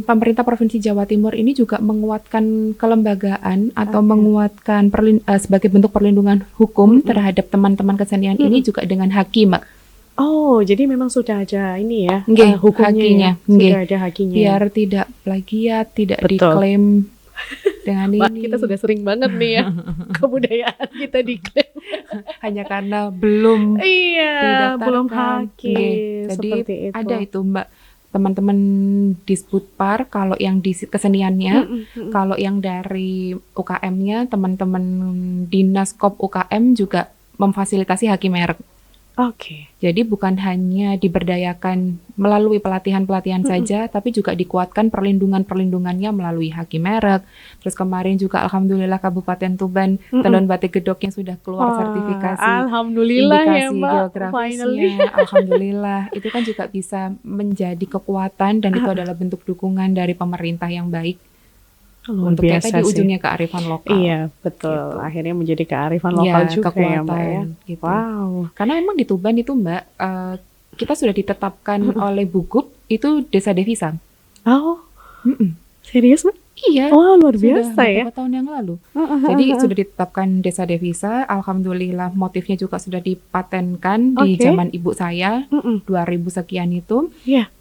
pemerintah Provinsi Jawa Timur ini juga menguatkan kelembagaan atau menguatkan sebagai bentuk perlindungan hukum terhadap teman-teman kesenian ini juga dengan haki, Mbak. Oh, jadi memang sudah ada ini ya, Nggih, hukumnya hakinya. ya? Sudah ada hakinya. Biar tidak plagiat, tidak Betul. diklaim dengan Mbak, ini. kita sudah sering banget nih ya kebudayaan kita diklaim. Hanya karena belum Iya, didaftarkan. belum haki. Nggih. Jadi Seperti itu. ada itu, Mbak. Teman-teman Disputpar, kalau yang di keseniannya, kalau yang dari UKM-nya, teman-teman Dinas Kop UKM juga memfasilitasi haki merek. Oke. Jadi bukan hanya diberdayakan melalui pelatihan-pelatihan saja, tapi juga dikuatkan perlindungan-perlindungannya melalui haki merek. Terus kemarin juga alhamdulillah Kabupaten Tuban, Tenun Batik Gedok yang sudah keluar sertifikasi. Alhamdulillah ya, Indikasi Mbak. Finally. geografisnya, alhamdulillah. Itu kan juga bisa menjadi kekuatan dan itu adalah bentuk dukungan dari pemerintah yang baik. Luar Untuk kayak biasa tadi sih. ujungnya kearifan lokal. Iya, betul. Gitu. Akhirnya menjadi kearifan lokal Iya, juga ya, Mbak ya. kekuatan, gitu. Wow. Karena memang di Tuban itu, Mbak, kita sudah ditetapkan oleh Bugup itu desa devisa. Oh, Mm-mm. serius, Mbak? Iya. Wah, luar Sudah biasa ya. beberapa tahun yang lalu. Jadi sudah ditetapkan desa devisa. Alhamdulillah motifnya juga sudah dipatenkan di Oke. zaman ibu saya 2000 sekian itu. Iya.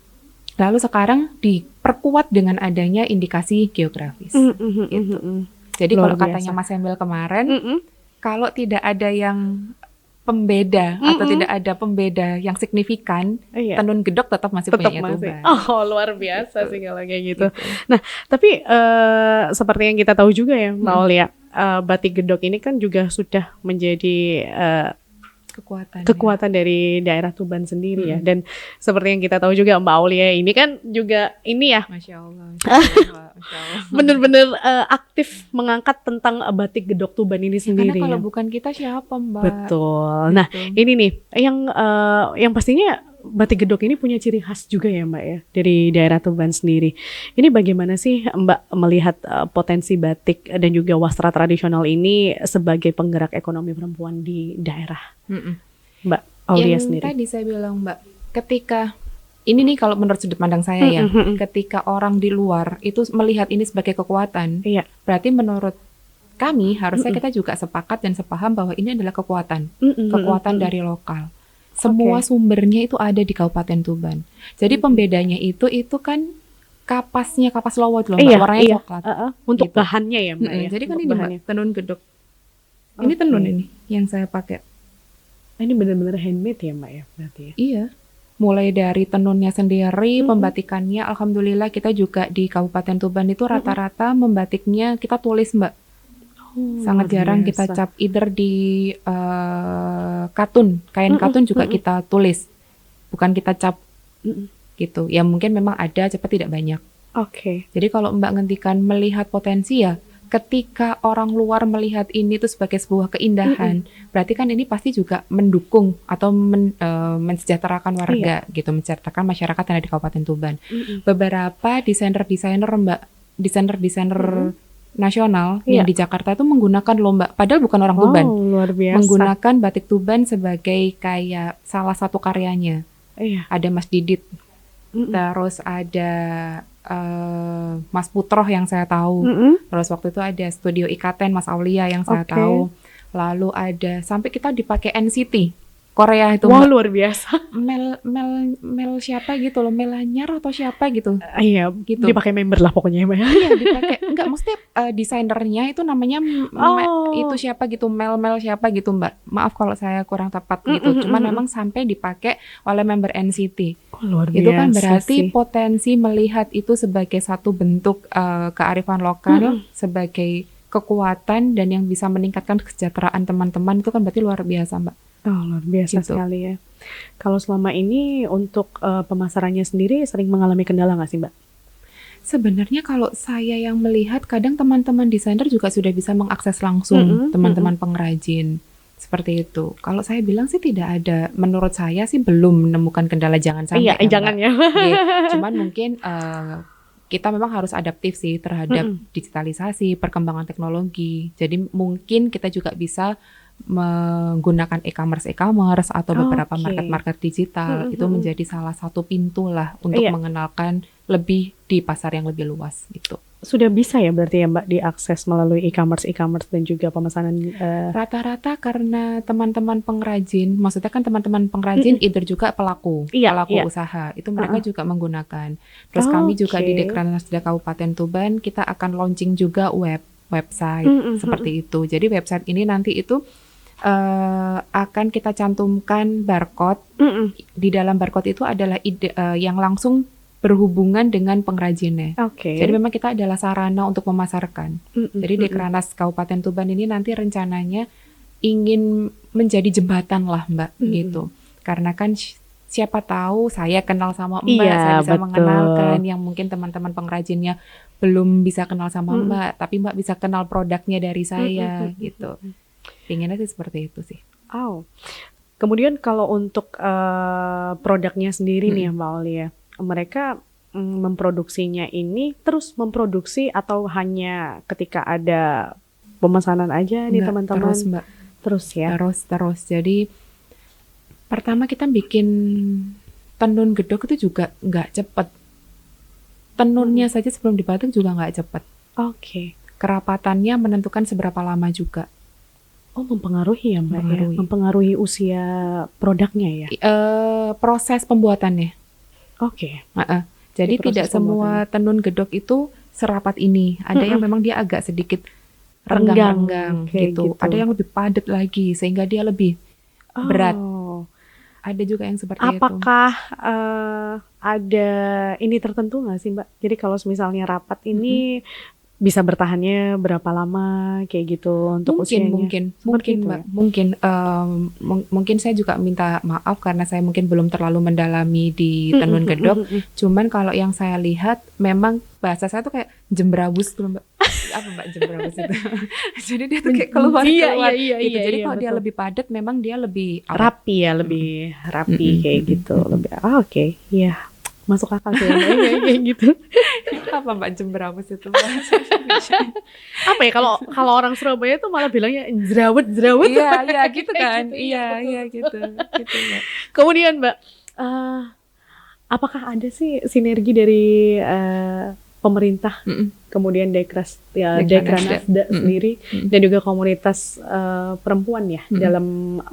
Lalu sekarang diperkuat dengan adanya indikasi geografis. Gitu. Jadi Luar kalau katanya biasa. Mas Emil kemarin, kalau tidak ada yang pembeda atau tidak ada pembeda yang signifikan, Iya. tenun gedok tetap masih Tetap punya masih. Tuban. Oh, luar biasa sih kalau kayak gitu. Nah, tapi seperti yang kita tahu juga ya, Mbak Aulia, batik gedok ini kan juga sudah menjadi kekuatan dari daerah Tuban sendiri ya. Dan seperti yang kita tahu juga Mbak Aulia ini kan juga ini ya, Masya Allah, Masya Allah. bener-bener aktif mengangkat tentang batik gedok Tuban ini sendiri. Karena kalau ya. bukan kita siapa, Mbak? Betul. Nah, Gitu. ini nih yang pastinya batik gedok ini punya ciri khas juga ya Mbak ya dari daerah Tuban sendiri. Ini bagaimana sih Mbak melihat potensi batik dan juga wastra tradisional ini sebagai penggerak ekonomi perempuan di daerah, Mm-mm. Mbak Aulia Yang sendiri? tadi saya bilang Mbak, ketika ini nih kalau menurut sudut pandang saya ya, ketika orang di luar itu melihat ini sebagai kekuatan, Iya. berarti menurut kami harusnya kita juga sepakat dan sepaham bahwa ini adalah kekuatan dari lokal. Semua sumbernya itu ada di Kabupaten Tuban. Jadi pembedanya itu kan kapas lowo itu loh, Mbak, warnanya coklat. Untuk Gitu. bahannya ya Mbak ya. Jadi kan Untuk ini bahannya. Mbak, tenun gedok. Ini Oke. tenun ini yang saya pakai. Ini benar-benar handmade ya Mbak ya berarti ya. Iya. Mulai dari tenunnya sendiri, pembatikannya, alhamdulillah kita juga di Kabupaten Tuban itu rata-rata membatiknya kita tulis Mbak. Sangat Luar jarang kita biasa. cap either di katun, kain katun juga kita tulis, bukan kita cap gitu. Ya mungkin memang ada, cepat tidak banyak. Oke. Jadi kalau Mbak ngendikan melihat potensi ya, ketika orang luar melihat ini tuh sebagai sebuah keindahan, berarti kan ini pasti juga mendukung atau mensejahterakan warga gitu, mensejahterakan masyarakat yang ada di Kabupaten Tuban. Beberapa desainer-desainer Mbak, desainer-desainer nasional yang di Jakarta itu menggunakan loh Mbak, padahal bukan orang Tuban, Luar biasa. menggunakan batik Tuban sebagai kayak salah satu karyanya. Iya. Ada Mas Didit, terus ada Mas Putroh yang saya tahu, terus waktu itu ada studio Ikaten Mas Aulia yang saya tahu, lalu ada sampai kita dipakai NCT Korea itu Wah Mbak. luar biasa. Mel siapa gitu loh, Melanyar atau siapa gitu. Iya, Gitu. dipakai member lah pokoknya Mbak. Iya dipakai, enggak maksudnya desainernya itu namanya itu siapa gitu, Mel siapa gitu Mbak. Maaf kalau saya kurang tepat gitu. Cuman memang sampai dipakai oleh member NCT. Luar biasa Itu kan berarti sih. potensi melihat itu sebagai satu bentuk kearifan lokal, sebagai kekuatan dan yang bisa meningkatkan kesejahteraan teman-teman, itu kan berarti luar biasa Mbak. Luar biasa Gitu. sekali ya. Kalau selama ini untuk pemasarannya sendiri sering mengalami kendala nggak sih Mbak? Sebenarnya kalau saya yang melihat, kadang teman-teman desainer juga sudah bisa mengakses langsung teman-teman pengrajin. Seperti itu. Kalau saya bilang sih tidak ada. Menurut saya sih belum menemukan kendala, jangan sampai. Iya, jangan ya. Cuman mungkin kita memang harus adaptif sih terhadap digitalisasi, perkembangan teknologi. Jadi mungkin kita juga bisa menggunakan e-commerce atau beberapa market digital. Itu menjadi salah satu pintu lah untuk mengenalkan lebih di pasar yang lebih luas gitu. Sudah bisa ya berarti ya Mbak diakses melalui e-commerce dan juga pemesanan. Rata-rata karena teman-teman pengrajin, maksudnya kan teman-teman pengrajin either juga pelaku usaha, itu mereka juga menggunakan. Terus kami juga di Dekranasda Kabupaten Tuban, kita akan launching juga website seperti itu. Jadi website ini nanti itu akan kita cantumkan barcode. Di dalam barcode itu adalah yang langsung berhubungan dengan pengrajinnya. Jadi memang kita adalah sarana untuk memasarkan. Jadi Dekranas Kabupaten Tuban ini nanti rencananya ingin menjadi jembatan lah Mbak gitu. Karena kan siapa tahu saya kenal sama Mbak, saya bisa mengenalkan yang mungkin teman-teman pengrajinnya belum bisa kenal sama Mbak, tapi Mbak bisa kenal produknya dari saya gitu. Pinginnya sih seperti itu sih. Kemudian kalau untuk produknya sendiri nih Mbak Aulia, mereka memproduksinya ini terus memproduksi atau hanya ketika ada pemesanan aja nih teman-teman? Terus Mbak. Terus ya? Terus. Jadi pertama kita bikin tenun gedok itu juga nggak cepet. Tenunnya saja sebelum dibatik juga nggak cepet. Kerapatannya menentukan seberapa lama juga. Mempengaruhi ya Mbak ya? Mempengaruhi usia produknya ya? Proses pembuatannya. Jadi tidak semua tenun gedok itu serapat ini. Ada yang memang dia agak sedikit renggang gitu. Ada yang lebih padat lagi sehingga dia lebih berat. Ada juga yang seperti itu. Apakah ada ini tertentu nggak sih Mbak? Jadi kalau misalnya rapat ini bisa bertahannya berapa lama kayak gitu untuk usianya? Mungkin Seperti itu Mbak, ya? mungkin saya juga minta maaf karena saya mungkin belum terlalu mendalami di Mm, mm, tenun mm, gedok. mm, mm. Cuman kalau yang saya lihat memang bahasa saya tuh kayak jembrabus tuh Mbak. Apa Mbak jembrabus itu? Jadi dia tuh kayak Iya, keluar-keluar iya, gitu. iya, Jadi iya, kalau dia betul. lebih padat memang dia lebih awet. Rapi ya, Mm-mm. lebih rapi Mm-mm, kayak mm-mm, gitu. mm-mm. Lebih, oke, iya. Masuk akal sih ya, Mbak, ya, kayak gitu. Apa Mbak jembrabus itu Mbak? Apa ya, kalau kalau orang Surabaya tuh malah bilangnya jerawat, jerawat. Iya, iya gitu Kayak kan. gitu, iya Iya, betul, iya betul. gitu. Gitu Mbak. Kemudian Mbak, eh, apakah ada sih sinergi dari pemerintah, Mm-mm. kemudian Dekras ya Dekranasda. Dekranasda Mm-mm. sendiri Mm-mm. dan juga komunitas perempuan ya Mm-mm. dalam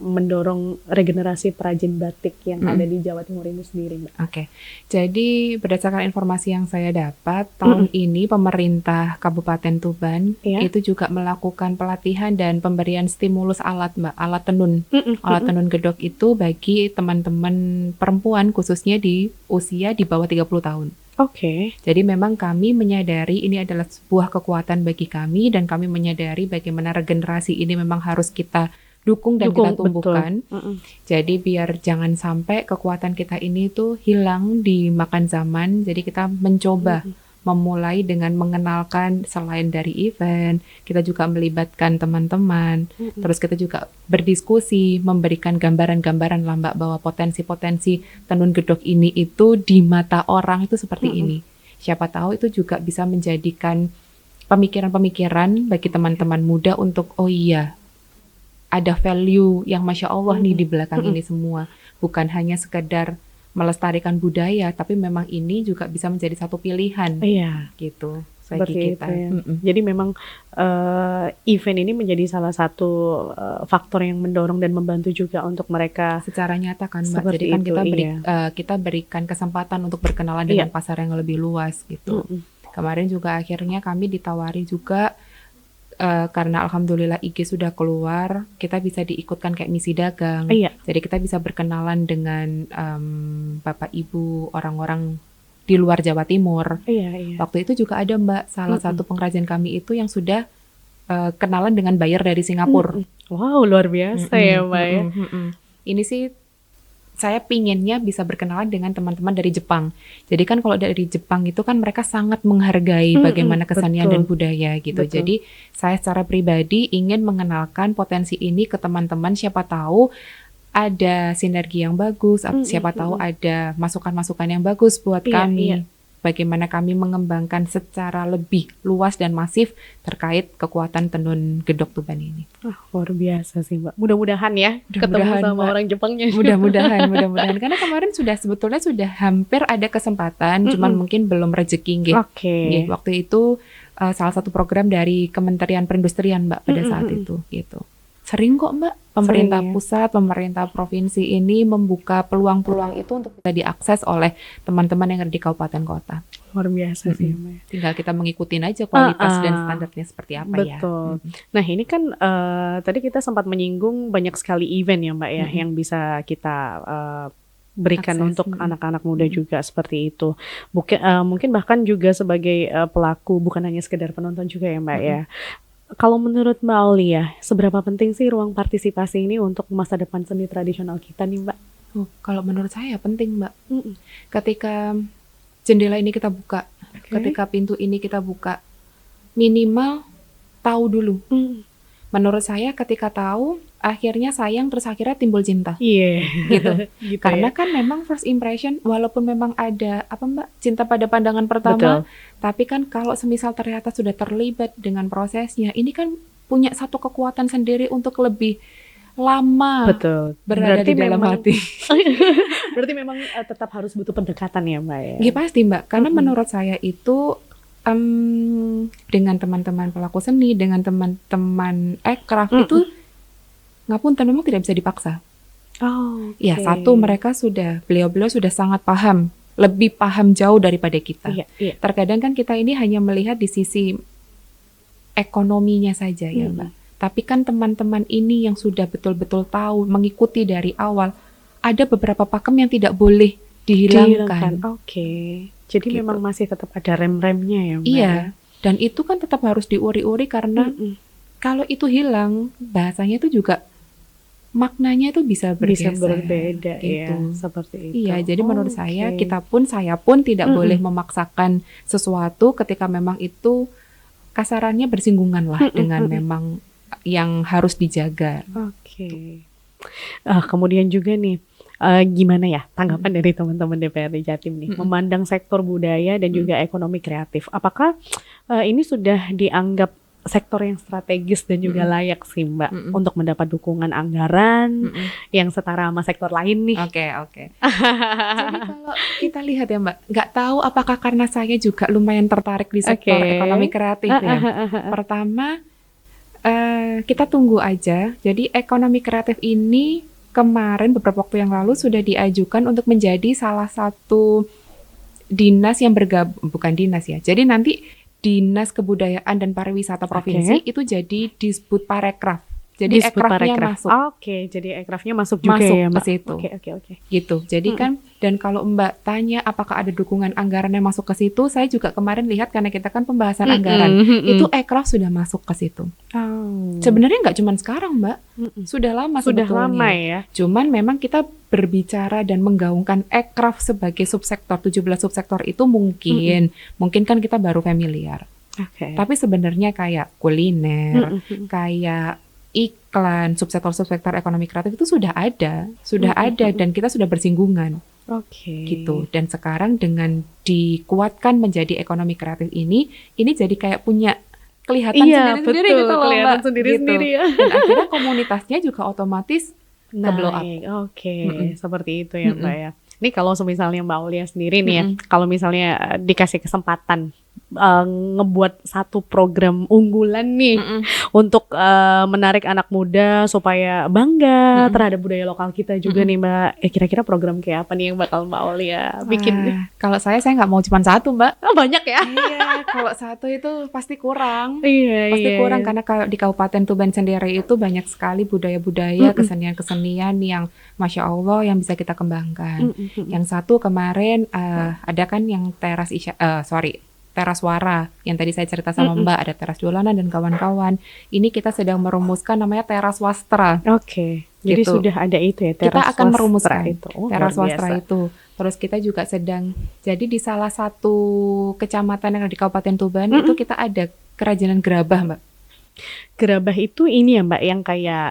mendorong regenerasi perajin batik yang Mm-mm. ada di Jawa Timur ini sendiri, Mbak? Oke, jadi berdasarkan informasi yang saya dapat, tahun ini pemerintah Kabupaten Tuban Iya. itu juga melakukan pelatihan dan pemberian stimulus alat, Mbak, alat tenun. Mm-mm, Alat mm-mm. tenun gedok itu bagi teman-teman perempuan khususnya di usia di bawah 30 tahun. Oke. Jadi memang kami menyadari ini adalah sebuah kekuatan bagi kami dan kami menyadari bagaimana regenerasi ini memang harus kita dukung dan kita Dukung, betul. tumbuhkan. Mm-mm. Jadi biar jangan sampai kekuatan kita ini tuh hilang dimakan zaman. Jadi kita mencoba memulai dengan mengenalkan selain dari event, kita juga melibatkan teman-teman. Mm-mm. Terus kita juga berdiskusi, memberikan gambaran-gambaran lah Mbak bahwa potensi-potensi tenun gedok ini itu di mata orang itu seperti ini. Siapa tahu itu juga bisa menjadikan pemikiran-pemikiran bagi teman-teman muda untuk oh iya ada value yang Masya Allah nih di belakang ini semua. Bukan hanya sekedar melestarikan budaya, tapi memang ini juga bisa menjadi satu pilihan Iya, gitu bagi seperti kita. itu ya. Mm-mm. Jadi memang event ini menjadi salah satu faktor yang mendorong dan membantu juga untuk mereka. Secara nyata kan Mbak, Seperti jadi kan itu, kita berikan kesempatan untuk berkenalan dengan pasar yang lebih luas gitu. Mm-mm. Kemarin juga akhirnya kami ditawari juga karena alhamdulillah IG sudah keluar, kita bisa diikutkan kayak misi dagang. Iya. Jadi kita bisa berkenalan dengan Bapak Ibu orang-orang di luar Jawa Timur. Iya, iya. Waktu itu juga ada Mbak, salah satu pengrajin kami itu yang sudah kenalan dengan buyer dari Singapura. Wow, luar biasa ya, Mbak ya. Ini sih saya pinginnya bisa berkenalan dengan teman-teman dari Jepang. Jadi kan kalau dari Jepang itu kan mereka sangat menghargai bagaimana kesenian dan budaya gitu. Betul. Jadi saya secara pribadi ingin mengenalkan potensi ini ke teman-teman. Siapa tahu ada sinergi yang bagus, siapa tahu ada masukan-masukan yang bagus buat kami. Iya. Bagaimana kami mengembangkan secara lebih luas dan masif terkait kekuatan tenun gedok Tuban ini. Luar biasa sih Mbak. Mudah-mudahan ya ketemu sama Mbak. orang Jepangnya. Mudah-mudahan. Karena kemarin sebetulnya sudah hampir ada kesempatan, cuman mungkin belum rezeki nggih. Oke. Waktu itu salah satu program dari Kementerian Perindustrian Mbak pada saat itu gitu. Sering kok Mbak, pemerintah pusat, pemerintah provinsi ini membuka peluang-peluang itu untuk bisa diakses oleh teman-teman yang ada di kabupaten kota. Luar biasa sih Mbak. Tinggal kita mengikutin aja kualitas dan standarnya seperti apa ya. Betul. Nah ini kan tadi kita sempat menyinggung banyak sekali event ya Mbak ya yang bisa kita berikan akses untuk anak-anak muda juga seperti itu. Mungkin bahkan juga sebagai pelaku, bukan hanya sekedar penonton juga ya Mbak ya. Kalau menurut Mbak Aulia, seberapa penting sih ruang partisipasi ini untuk masa depan seni tradisional kita nih Mbak? Kalau menurut saya penting Mbak. Ketika jendela ini kita buka, ketika pintu ini kita buka, minimal tahu dulu. Menurut saya ketika tahu, akhirnya sayang, terus akhirnya timbul cinta. Iya. Gitu. Karena kan memang first impression, walaupun memang ada Mbak, cinta pada pandangan pertama, tapi kan kalau semisal ternyata sudah terlibat dengan prosesnya, ini kan punya satu kekuatan sendiri untuk lebih lama berada di dalam hati. Berarti memang tetap harus butuh pendekatan ya Mbak ya? Ya pasti Mbak, karena menurut saya itu dengan teman-teman pelaku seni, dengan teman-teman aircraft itu ngapunten memang tidak bisa dipaksa. Ya satu mereka beliau-beliau sudah sangat paham, lebih paham jauh daripada kita. Terkadang kan kita ini hanya melihat di sisi ekonominya saja ya Mbak. Tapi kan teman-teman ini yang sudah betul-betul tahu, mengikuti dari awal, ada beberapa pakem yang tidak boleh dihilangkan. Jadi memang masih tetap ada rem-remnya ya Mbak? Iya. Dan itu kan tetap harus diuri-uri karena kalau itu hilang, bahasanya itu juga maknanya itu bisa Bisa bergeser berbeda ya, gitu. seperti itu. Iya, jadi menurut Oke. saya saya pun tidak boleh memaksakan sesuatu ketika memang itu kasarannya bersinggungan lah dengan memang yang harus dijaga. Oke. Kemudian juga nih, gimana ya tanggapan dari teman-teman DPRD Jatim nih, memandang sektor budaya dan juga ekonomi kreatif. Apakah ini sudah dianggap sektor yang strategis dan juga layak sih Mbak untuk mendapat dukungan anggaran yang setara sama sektor lain nih? Oke. Jadi kalau kita lihat ya Mbak, nggak tahu apakah karena saya juga lumayan tertarik di sektor ekonomi kreatif ya. Pertama, kita tunggu aja. Jadi ekonomi kreatif ini kemarin beberapa waktu yang lalu sudah diajukan untuk menjadi salah satu dinas yang bukan dinas ya. Jadi nanti Dinas Kebudayaan dan Pariwisata Provinsi itu jadi Disbudparekraf. Jadi ekrafnya masuk. Oke, jadi ekrafnya masuk juga ya Mbak. Ke situ. Oke. Gitu. Jadi kan, dan kalau Mbak tanya apakah ada dukungan anggaran yang masuk ke situ, saya juga kemarin lihat karena kita kan pembahasan anggaran, itu ekraf sudah masuk ke situ. Sebenarnya nggak cuma sekarang Mbak, sudah lama Sudah sebetulnya. lama ya. Cuman memang kita berbicara dan menggaungkan ekraf sebagai subsektor, 17 subsektor itu mungkin kan kita baru familiar. Tapi sebenarnya kayak kuliner, kayak iklan, subsektor ekonomi kreatif itu sudah ada dan kita sudah bersinggungan. Gitu. Dan sekarang dengan dikuatkan menjadi ekonomi kreatif ini jadi kayak punya kelihatan sendiri-sendiri gitu loh Mbak. Sendiri-sendiri ya. Dan akhirnya komunitasnya juga otomatis blow up. Seperti itu ya Mbak ya. Ini kalau misalnya Mbak Aulia sendiri nih ya, kalau misalnya dikasih kesempatan ngebuat satu program unggulan nih untuk menarik anak muda supaya bangga terhadap budaya lokal kita juga nih Mbak. Kira-kira program kayak apa nih yang bakal Mbak Aulia bikin? Kalau saya nggak mau cuma satu Mbak. Banyak ya? Iya, kalau satu itu pasti kurang. Pasti kurang karena kalau di Kabupaten Tuban sendiri itu banyak sekali budaya-budaya, kesenian-kesenian yang Masya Allah yang bisa kita kembangkan. Yang satu kemarin ada kan yang teras wara yang tadi saya cerita sama Mbak, ada teras Dolana dan kawan-kawan. Ini kita sedang merumuskan namanya teras wastra. Jadi sudah ada itu ya, teras kita akan merumuskan itu. Teras wastra itu. Terus kita juga sedang, jadi di salah satu kecamatan yang ada di Kabupaten Tuban itu kita ada kerajinan gerabah Mbak. Gerabah itu ini ya Mbak, yang kayak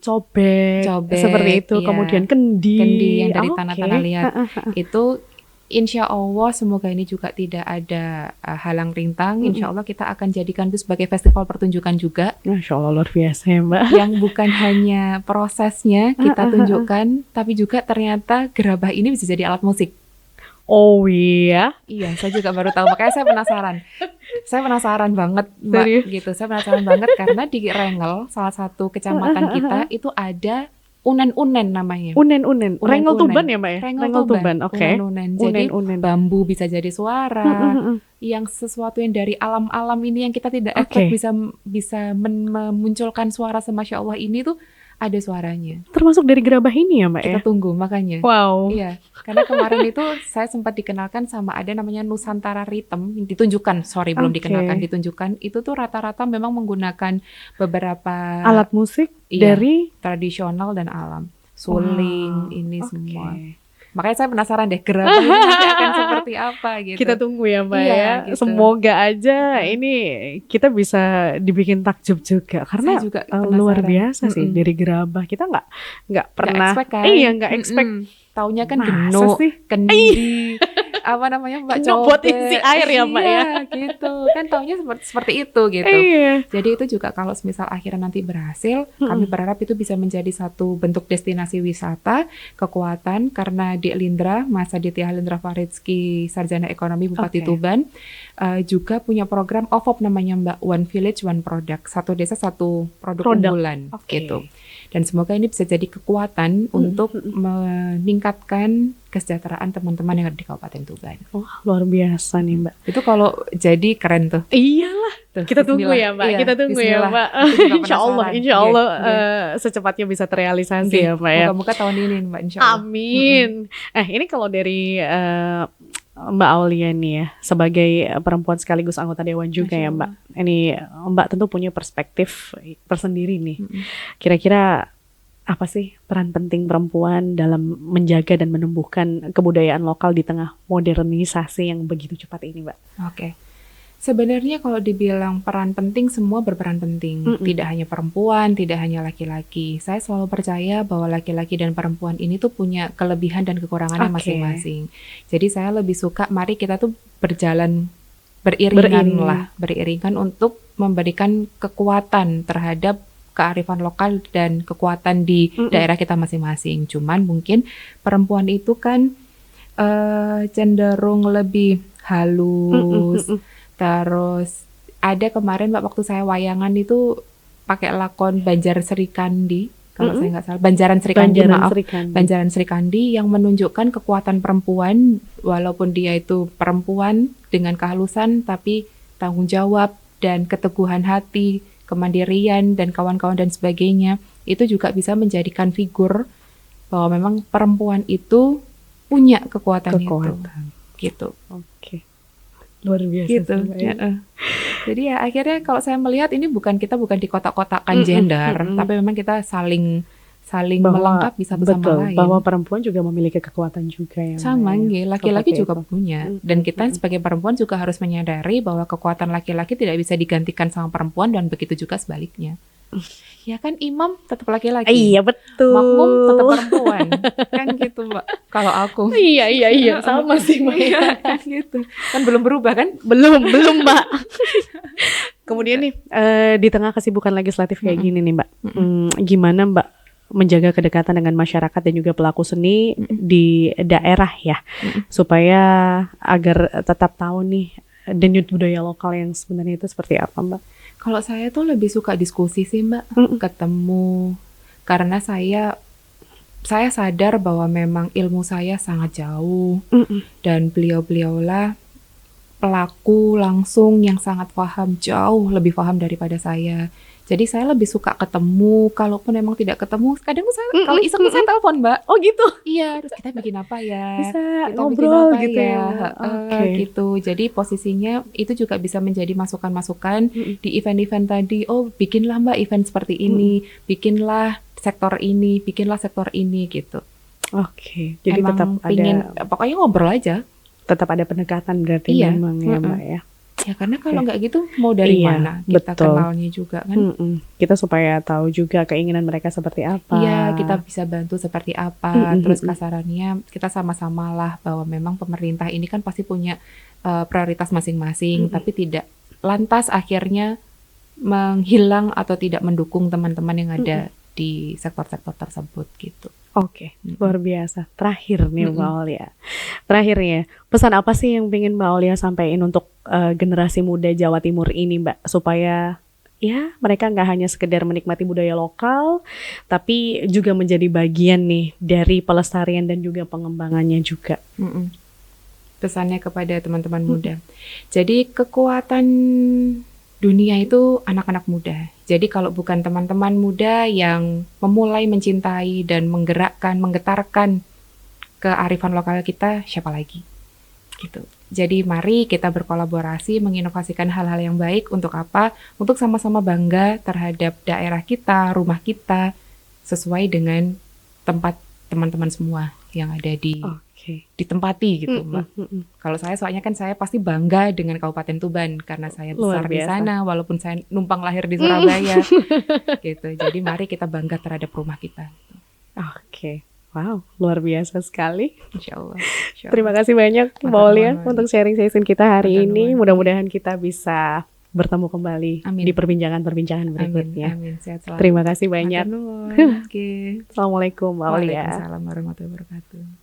cobek seperti itu, kemudian kendi yang dari tanah-tanah liat. Itu insya Allah semoga ini juga tidak ada halang rintang. Insya Allah kita akan jadikan itu sebagai festival pertunjukan juga. Masya Allah luar biasa ya Mbak. Yang bukan hanya prosesnya kita tunjukkan, tapi juga ternyata gerabah ini bisa jadi alat musik. Oh iya? Iya, saya juga baru tahu. Makanya saya penasaran. Saya penasaran banget Mbak. Gitu. Saya penasaran banget karena di Rengel, salah satu kecamatan kita itu ada unen-unen namanya. Unen-unen. Rengel Tuban ya Mbak ya? Rengel Tuban. Unen-unen. Jadi bambu bisa jadi suara. Yang sesuatu yang dari alam-alam ini yang kita tidak expect bisa memunculkan suara semasya Allah ini tuh ada suaranya. Termasuk dari gerabah ini ya Mbak ya? Kita tunggu makanya. Wow. Iya. Karena kemarin itu saya sempat dikenalkan sama ada namanya Nusantara Rhythm. Ditunjukkan, belum dikenalkan. Ditunjukkan. Itu tuh rata-rata memang menggunakan beberapa alat musik dari tradisional dan alam. Suling ini semua. Makanya saya penasaran deh gerabah ini nanti akan seperti apa gitu. Kita tunggu ya Mbak ya. Gitu. Semoga aja ini kita bisa dibikin takjub juga karena juga luar biasa sih dari gerabah. Kita nggak pernah nggak expect. Taunya kan genuk, kendi, apa namanya Mbak cobek. Buat isi air ya Mbak ya. Gitu. Kan taunya seperti itu gitu. Jadi itu juga kalau misal akhirnya nanti berhasil, kami berharap itu bisa menjadi satu bentuk destinasi wisata, kekuatan karena di Lindra, Mas Aditya Halindra Faridski, Sarjana Ekonomi Bupati Tuban, juga punya program OVOP namanya Mbak, One Village One Product, satu desa satu produk unggulan gitu. Dan semoga ini bisa jadi kekuatan untuk meningkatkan kesejahteraan teman-teman yang ada di Kabupaten Tuban. Wah, luar biasa nih Mbak. Itu kalau jadi keren tuh. Iyalah. Tuh, kita tunggu ya Mbak. Kita tunggu ya Mbak. Insya Allah secepatnya bisa terrealisasi ya Mbak ya. Moga-moga tahun ini Mbak, insya Allah. Amin. Ini kalau dari Mbak Aulia nih ya, sebagai perempuan sekaligus anggota dewan juga Masya ya Mbak. Allah. Ini Mbak tentu punya perspektif tersendiri nih. Mm-mm. Kira-kira apa sih peran penting perempuan dalam menjaga dan menumbuhkan kebudayaan lokal di tengah modernisasi yang begitu cepat ini, Mbak? Oke. Sebenarnya kalau dibilang peran penting, semua berperan penting. Mm-mm. Tidak hanya perempuan, tidak hanya laki-laki. Saya selalu percaya bahwa laki-laki dan perempuan ini tuh punya kelebihan dan kekurangannya Oke. masing-masing. Jadi saya lebih suka mari kita tuh berjalan beriringan untuk memberikan kekuatan terhadap kearifan lokal dan kekuatan di Mm-mm. daerah kita masing-masing. Cuman mungkin perempuan itu kan cenderung lebih halus. Mm-mm. Terus ada kemarin Mbak waktu saya wayangan itu pakai lakon Banjar Serikandi, kalau saya nggak salah, Banjaran Serikandi, Banjaran maaf. Serikandi. Banjaran Serikandi yang menunjukkan kekuatan perempuan, walaupun dia itu perempuan dengan kehalusan, tapi tanggung jawab dan keteguhan hati, kemandirian dan kawan-kawan dan sebagainya, itu juga bisa menjadikan figur bahwa memang perempuan itu punya kekuatan. Itu, gitu. Oke. Luar biasa Gitu. sih, Mbak, ya. Jadi ya akhirnya kalau saya melihat ini kita bukan di kotak-kotakan Mm-mm, gender, mm-mm. tapi memang kita saling Bahwa melengkapi satu betul, sama lain. bahwa perempuan juga memiliki kekuatan juga ya, Mbak, Sama, ya. nggih, laki-laki Seperti juga itu. punya. Dan kita sebagai perempuan juga harus menyadari bahwa kekuatan laki-laki tidak bisa digantikan sama perempuan dan begitu juga sebaliknya. Ya kan imam tetap laki-laki. Iya betul. Makmum tetap perempuan. Kan gitu, Mbak. Kalau aku. Iya sama sih Mbak. Iya, kan gitu. Kan belum berubah kan? Belum Mbak. Kemudian nih di tengah kesibukan legislatif kayak gini nih Mbak, gimana Mbak menjaga kedekatan dengan masyarakat dan juga pelaku seni di daerah ya, supaya agar tetap tahu nih denyut budaya lokal yang sebenarnya itu seperti apa Mbak? Kalau saya tuh lebih suka diskusi sih Mbak, ketemu. Karena saya sadar bahwa memang ilmu saya sangat jauh dan beliau-beliaulah pelaku langsung yang sangat paham, jauh lebih paham daripada saya. Jadi saya lebih suka ketemu, kalaupun memang tidak ketemu, kadang saya kalau iseng saya telepon Mbak. Oh gitu? Iya, terus kita bikin apa ya? Bisa Kita ngobrol bikin apa gitu ya? Oke. Gitu. Jadi posisinya itu juga bisa menjadi masukan-masukan di event-event tadi. Oh, bikinlah Mbak event seperti ini, bikinlah sektor ini, gitu. Oke, jadi Emang tetap pingin, ada, pokoknya ngobrol aja. tetap ada pendekatan berarti Iya. memang ya Mbak ya. Ya karena kalau nggak gitu mau dari Iya, mana kita betul. kenalnya juga kan? Kita supaya tahu juga keinginan mereka seperti apa. Iya, kita bisa bantu seperti apa. Terus kasarannya kita sama-sama lah bahwa memang pemerintah ini kan pasti punya prioritas masing-masing, tapi tidak lantas akhirnya menghilang atau tidak mendukung teman-teman yang ada di sektor-sektor tersebut gitu. Oke, luar biasa. Terakhir nih Mbak Aulia. Terakhir ya, pesan apa sih yang pengen Mbak Aulia sampaikan untuk generasi muda Jawa Timur ini Mbak, supaya ya mereka nggak hanya sekedar menikmati budaya lokal, tapi juga menjadi bagian nih dari pelestarian dan juga pengembangannya juga. Pesannya kepada teman-teman muda. Jadi kekuatan dunia itu anak-anak muda. Jadi kalau bukan teman-teman muda yang memulai mencintai dan menggerakkan, menggetarkan kearifan lokal kita, siapa lagi? Gitu. Jadi mari kita berkolaborasi menginovasikan hal-hal yang baik untuk apa? Untuk sama-sama bangga terhadap daerah kita, rumah kita, sesuai dengan tempat teman-teman semua yang ada di ditempati gitu Mbak. Kalau saya soalnya kan saya pasti bangga dengan Kabupaten Tuban karena saya besar di sana walaupun saya numpang lahir di Surabaya gitu. Jadi mari kita bangga terhadap rumah kita. Oke. Wow, luar biasa sekali. Insya Allah. Terima kasih banyak Mbak Aulia untuk sharing session kita hari ini. Mudah-mudahan kita bisa bertemu kembali di perbincangan-perbincangan berikutnya. Amin. Sehat selalu. Terima kasih banyak. Assalamualaikum Mbak Aulia. Waalaikumsalam warahmatullahi wabarakatuh.